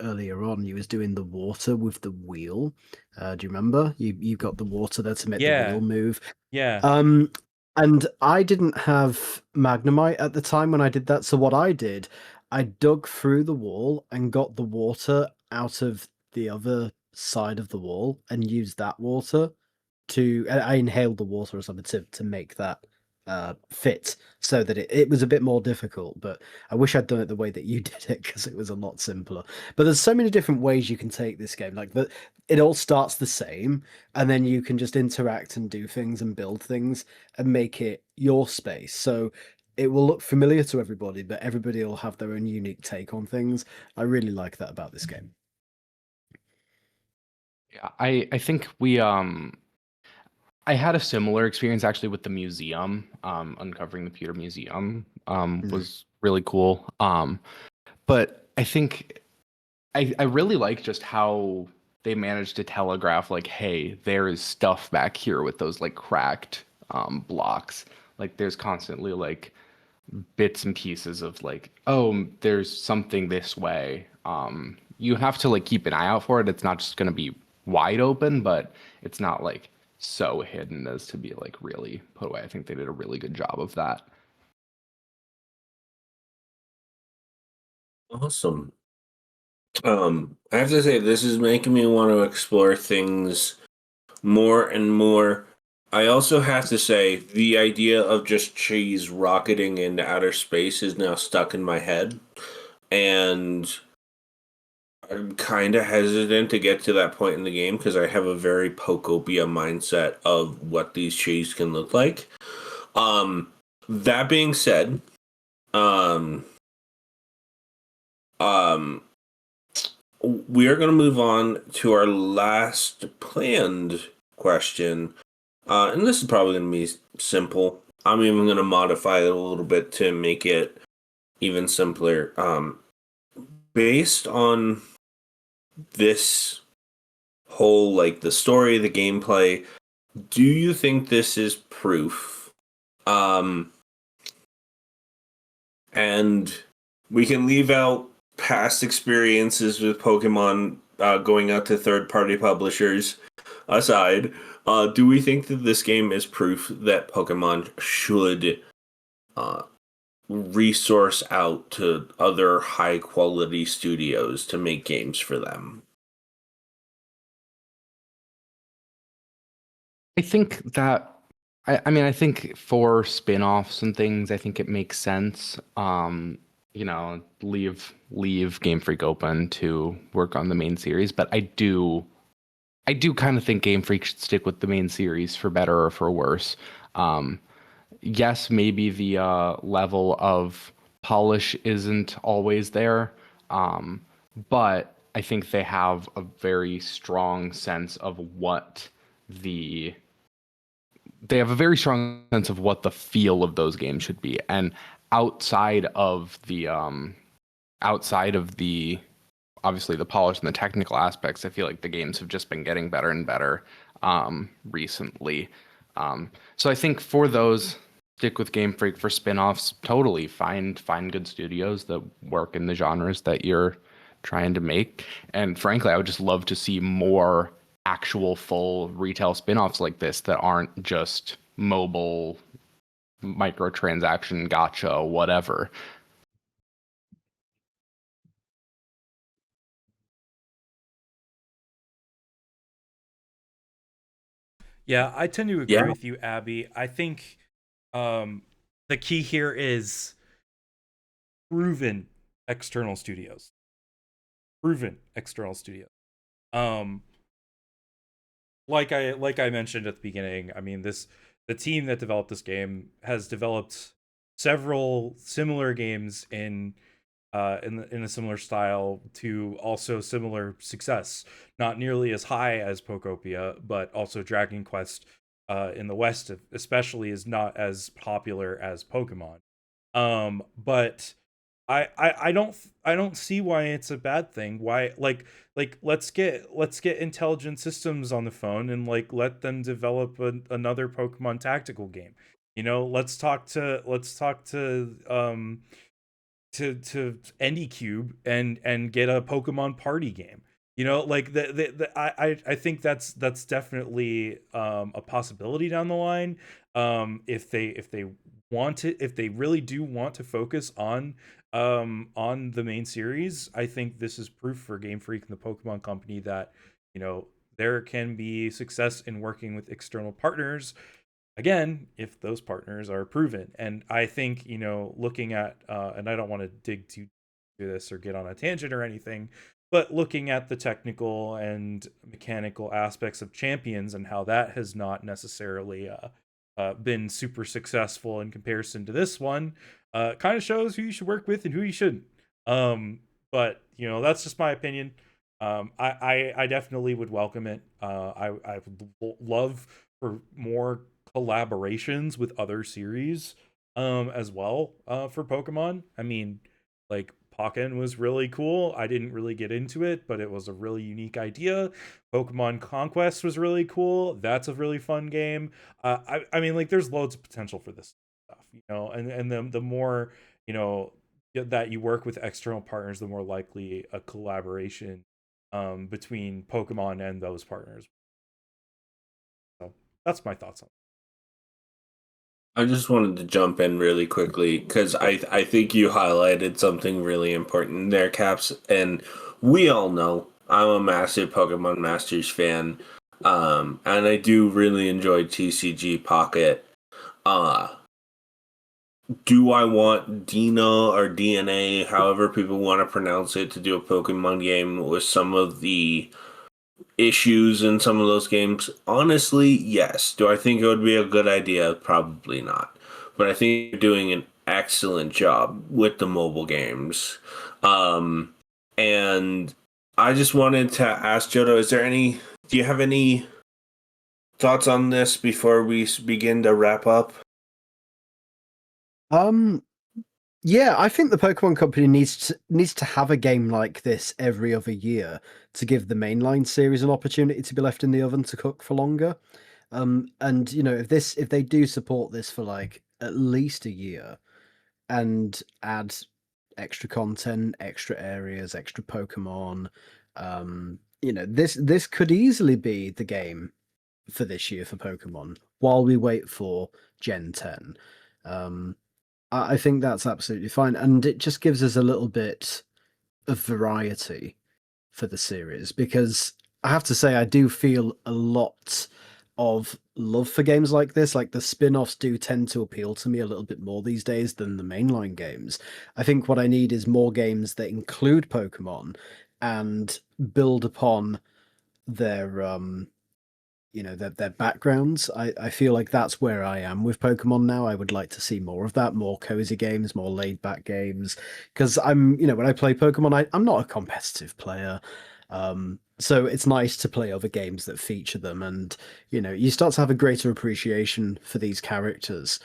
earlier on. You was doing the water with the wheel. Do you remember? You got the water there to make the yeah. wheel move. Yeah. Um, and I didn't have Magnemite at the time when I did that. So what I did, I dug through the wall and got the water out of the other side of the wall and used that water to. I inhaled the water or something to make that fit so that it was a bit more difficult. But I wish I'd done it the way that you did it because it was a lot simpler. But there's so many different ways you can take this game. Like it all starts the same, and then you can just interact and do things and build things and make it your space. So it will look familiar to everybody, but everybody will have their own unique take on things. I really like that about this game. Yeah, I think I had a similar experience actually with the museum. Uncovering the Pewter Museum Mm. was really cool. But I think I really like just how they managed to telegraph like, hey, there is stuff back here with those like cracked blocks. Like there's constantly like bits and pieces of like, oh, there's something this way. You have to like keep an eye out for it. It's not just gonna be wide open, but it's not like so hidden as to be like really put away. I think they did a really good job of that. Awesome. I have to say, this is making me want to explore things more and more. I also have to say, the idea of just cheese rocketing into outer space is now stuck in my head, and I'm kind of hesitant to get to that point in the game because I have a very Pokopia mindset of what these cheese can look like. Um, that being said, um, um, we are going to move on to our last planned question. And this is probably going to be simple. I'm even going to modify it a little bit to make it even simpler. Based on this whole, like, the story, the gameplay, do you think this is proof? Um, and we can leave out past experiences with Pokemon going out to third-party publishers aside. Do we think that this game is proof that Pokemon should uh, resource out to other high-quality studios to make games for them? I think that I mean I think for spin-offs and things, I think it makes sense. Leave Game Freak open to work on the main series, but I do kind of think Game Freak should stick with the main series for better or for worse. Um, yes, maybe the level of polish isn't always there, um, but I think they have a very strong sense of what the they have a very strong sense of what the feel of those games should be, and outside of the outside of the obviously the polish and the technical aspects, I feel like the games have just been getting better and better recently. So I think for those, stick with Game Freak. For spin-offs, totally find good studios that work in the genres that you're trying to make. And frankly, I would just love to see more actual full retail spin-offs like this that aren't just mobile microtransaction gotcha whatever. Yeah, I tend to agree Yeah. with you, Abby. I think um the key here is proven external studios. Proven external studios. Um like I mentioned at the beginning, I mean the team that developed this game has developed several similar games in a similar style to also similar success. Not nearly as high as Pokopia, but also Dragon Quest in the West, especially, is not as popular as Pokemon. But I don't see why it's a bad thing. Why let's get intelligent systems on the phone and like let them develop another Pokemon tactical game. You know, let's talk to AnyCube and get a Pokemon party game. You know, like I think that's definitely a possibility down the line. If they want to, if they really do want to focus on the main series, I think this is proof for Game Freak and the Pokemon Company that, you know, there can be success in working with external partners, again, if those partners are proven. And I think, you know, looking at and I don't want to dig too into this or get on a tangent or anything, but looking at the technical and mechanical aspects of Champions and how that has not necessarily been super successful in comparison to this one, kind of shows who you should work with and who you shouldn't. But you know, that's just my opinion. I definitely would welcome it. I would love for more collaborations with other series as well for Pokemon. I mean, like Pokken was really cool. I didn't really get into it, but it was a really unique idea. Pokemon Conquest was really cool. That's a really fun game. I mean, like, there's loads of potential for this stuff, you know, and the more, you know, that you work with external partners, the more likely a collaboration between Pokemon and those partners. So that's my thoughts on I just wanted to jump in really quickly because I think you highlighted something really important there, Caps. And we all know I'm a massive Pokemon Masters fan, and I do really enjoy TCG Pocket. Uh, do I want Dina or DNA, however people want to pronounce it, to do a Pokemon game with some of the issues in some of those games? Honestly, yes. Do I think it would be a good idea? Probably not. But I think you're doing an excellent job with the mobile games. And I just wanted to ask Johto, do you have any thoughts on this before we begin to wrap up? Yeah, I think the Pokemon Company needs to have a game like this every other year to give the mainline series an opportunity to be left in the oven to cook for longer. And you know, if they do support this for like at least a year and add extra content, extra areas, extra Pokemon, you know, this could easily be the game for this year for Pokemon while we wait for Gen 10. I think that's absolutely fine, and it just gives us a little bit of variety for the series, because I have to say I do feel a lot of love for games like this. Like, the spin-offs do tend to appeal to me a little bit more these days than the mainline games. I think what I need is more games that include Pokemon and build upon their you know, their backgrounds. I feel like that's where I am with Pokemon now. I would like to see more of that, more cozy games, more laid back games. Because you know, when I play Pokemon, I'm not a competitive player. So it's nice to play other games that feature them, and you know, you start to have a greater appreciation for these characters.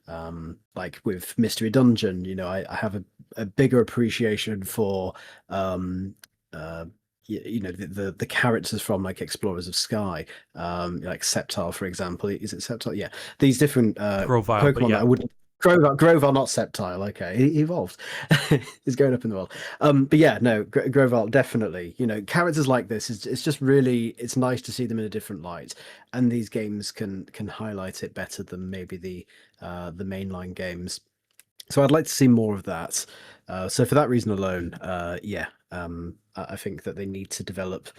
Like with Mystery Dungeon, you know, I have a bigger appreciation for uh you know, the characters from like Explorers of Sky, like Sceptile, for example. Is it Sceptile? Yeah, these different Grovyle, but Pokemon yeah. that I wouldn't. Grovyle, not Sceptile. Okay, he evolved. He's going up in the world. But yeah, no, Grovyle definitely. You know, characters like this is it's just really, it's nice to see them in a different light, and these games can highlight it better than maybe the mainline games. So I'd like to see more of that. So for that reason alone, yeah, I think that they need to develop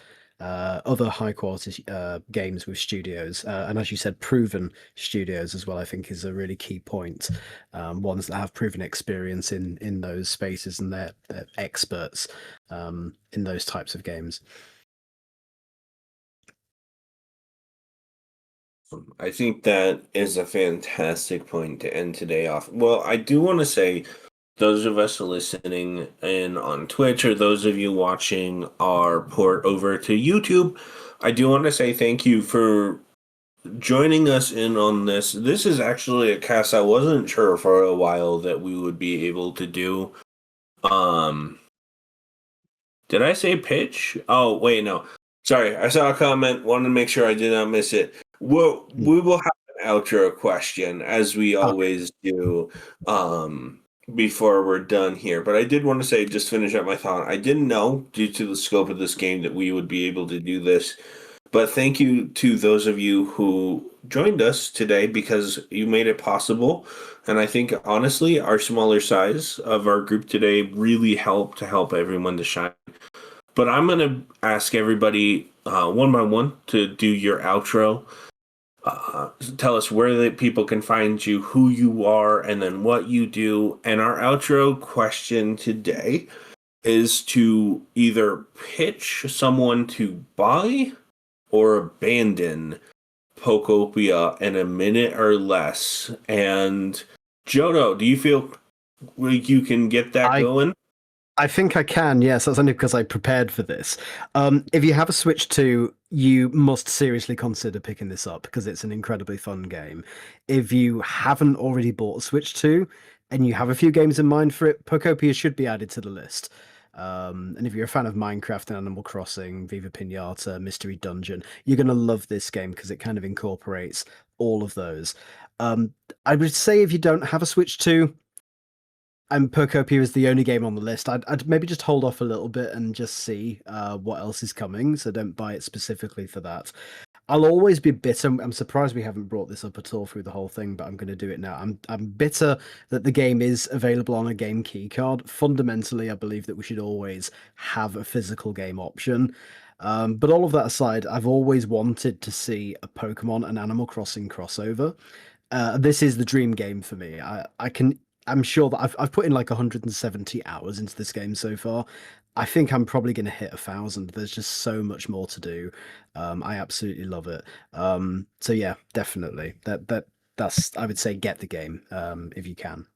other high quality games with studios, and as you said, proven studios as well. I think is a really key point. Ones that have proven experience in those spaces, and they're experts in those types of games. I think that is a fantastic point to end today off. Well, I do want to say, those of us listening in on Twitch or those of you watching our port over to YouTube, I do want to say thank you for joining us in on this. This is actually a cast I wasn't sure for a while that we would be able to do. Um, did I say pitch? Oh, wait, no. Sorry, I saw a comment. Wanted to make sure I did not miss it. We will have an outro question as we always do before we're done here. But I did want to say, just finish up my thought. I didn't know, due to the scope of this game, that we would be able to do this. But thank you to those of you who joined us today because you made it possible. And I think, honestly, our smaller size of our group today really helped to help everyone to shine. But I'm going to ask everybody one by one to do your outro. Tell us where the people can find you, who you are, and then what you do. And our outro question today is to either pitch someone to buy or abandon Pokopia in a minute or less. And Johto, do you feel like you can get that going? I think I can, yes. That's only because I prepared for this. If you have a Switch 2, you must seriously consider picking this up because it's an incredibly fun game. If you haven't already bought a Switch 2 and you have a few games in mind for it, Pokopia should be added to the list. And if you're a fan of Minecraft and Animal Crossing, Viva Pinata, Mystery Dungeon, you're going to love this game because it kind of incorporates all of those. I would say if you don't have a Switch 2, and Pokopia is the only game on the list, I'd maybe just hold off a little bit and just see what else is coming, so don't buy it specifically for that. I'll always be bitter. I'm surprised we haven't brought this up at all through the whole thing, but I'm going to do it now. I'm bitter that the game is available on a game key card. Fundamentally, I believe that we should always have a physical game option. But all of that aside, I've always wanted to see a Pokemon and Animal Crossing crossover. This is the dream game for me. I'm sure that I've put in like 170 hours into this game so far. I think I'm probably going to hit 1,000. There's just so much more to do. I absolutely love it. So yeah, definitely. That's I would say get the game if you can.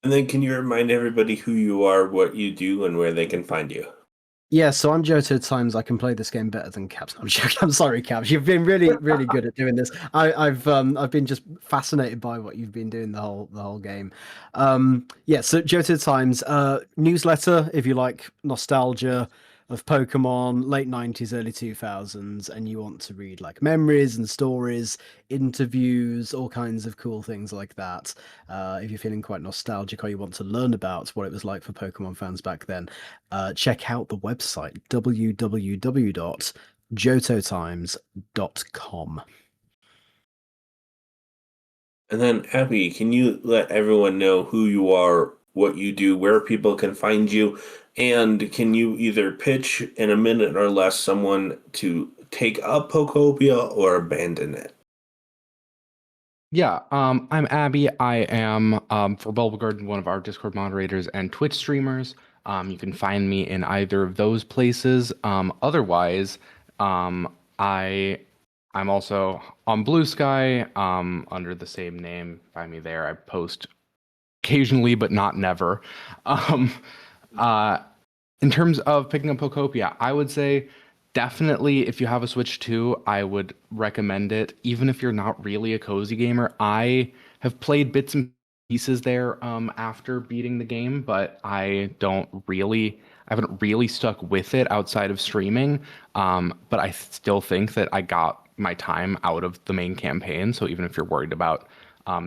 And then can you remind everybody who you are, what you do, and where they can find you? Yeah, so I'm Johto Times. I can play this game better than Caps. I'm joking. I'm sorry, Caps. You've been really, really good at doing this. I've been just fascinated by what you've been doing the whole game. Yeah, so Johto Times newsletter if you like nostalgia of Pokemon, late 90s, early 2000s, and you want to read like memories and stories, interviews, all kinds of cool things like that. If you're feeling quite nostalgic or you want to learn about what it was like for Pokemon fans back then, check out the website www.jototimes.com. And then, Abby, can you let everyone know who you are, what you do, where people can find you, and can you either pitch in a minute or less someone to take up Pokopia or abandon it? Yeah, I'm Abby. I am for Bulbagarden, one of our Discord moderators and Twitch streamers. You can find me in either of those places. Otherwise, I'm also on Blue Sky under the same name. Find me there. I post occasionally, but not never. Um, in terms of picking up Pokopia, I would say definitely if you have a Switch 2, I would recommend it. Even if you're not really a cozy gamer, I have played bits and pieces there after beating the game, but I haven't really stuck with it outside of streaming. But I still think that I got my time out of the main campaign. So even if you're worried about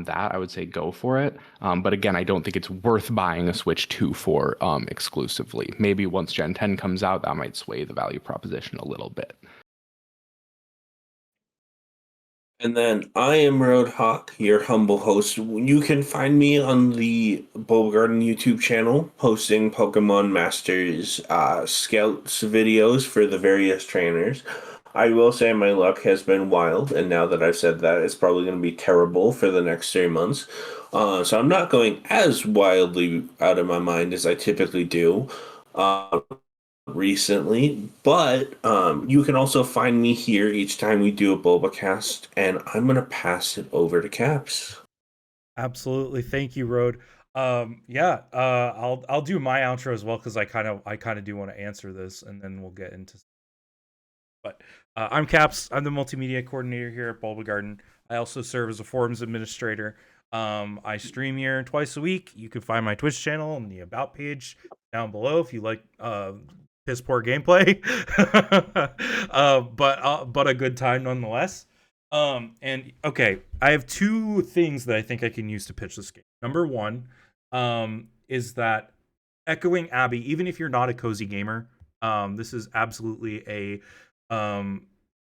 that, I would say go for it. But again, I don't think it's worth buying a Switch 2 for exclusively. Maybe once Gen 10 comes out, that might sway the value proposition a little bit. And then I am Rhodehawk, your humble host. You can find me on the Bulbagarden YouTube channel, posting Pokemon Masters Scouts videos for the various trainers. I will say my luck has been wild, and now that I've said that, it's probably going to be terrible for the next 3 months. So I'm not going as wildly out of my mind as I typically do. recently, but you can also find me here each time we do a Bulbacast, and I'm gonna pass it over to Caps. Absolutely. Thank you, Road. Yeah, I'll do my outro as well because I kind of do want to answer this, and then we'll get into. But I'm Caps. I'm the multimedia coordinator here at Bulbagarden. I also serve as a forums administrator. I stream here twice a week. You can find my Twitch channel on the About page down below if you like piss poor gameplay, but a good time nonetheless. And okay, I have two things that I think I can use to pitch this game. Number one, is that echoing Abby, even if you're not a cozy gamer, this is absolutely a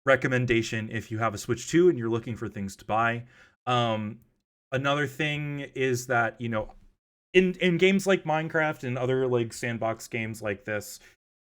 recommendation if you have a Switch 2 and you're looking for things to buy. Another thing is that, you know, in games like Minecraft and other like sandbox games like this,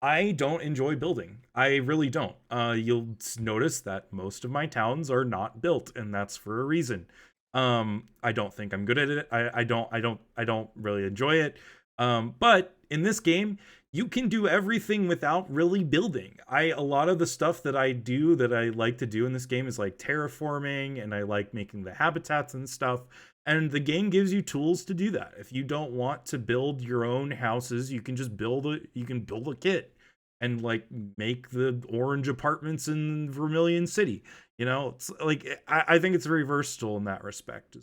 I don't enjoy building. I really don't. You'll notice that most of my towns are not built, and that's for a reason. I don't think I'm good at it. I don't really enjoy it. But in this game, you can do everything without really building. A lot of the stuff that I do that I like to do in this game is like terraforming, and I like making the habitats and stuff. And the game gives you tools to do that. If you don't want to build your own houses, you can just build a kit and like make the orange apartments in Vermilion City. You know, it's like I think it's very versatile in that respect.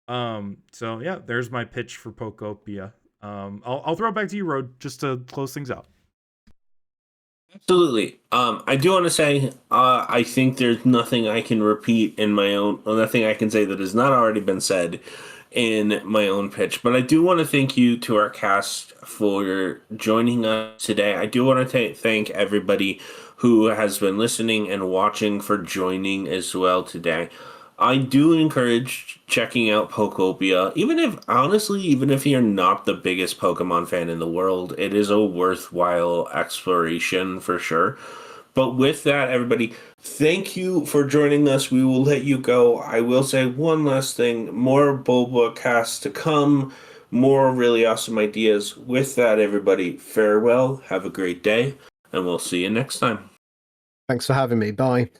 So yeah, there's my pitch for Pokopia. I'll throw it back to you, Road, just to close things out. Absolutely. I do want to say, I think there's nothing I can repeat in my own, or nothing I can say that has not already been said in my own pitch. But I do want to thank you to our cast for joining us today. I do want to thank everybody who has been listening and watching for joining as well today. I do encourage checking out Pokopia, even if you're not the biggest Pokemon fan in the world, it is a worthwhile exploration for sure. But with that, everybody, thank you for joining us. We will let you go. I will say one last thing, more Bulbacast to come, more really awesome ideas. With that, everybody, farewell, have a great day, and we'll see you next time. Thanks for having me. Bye.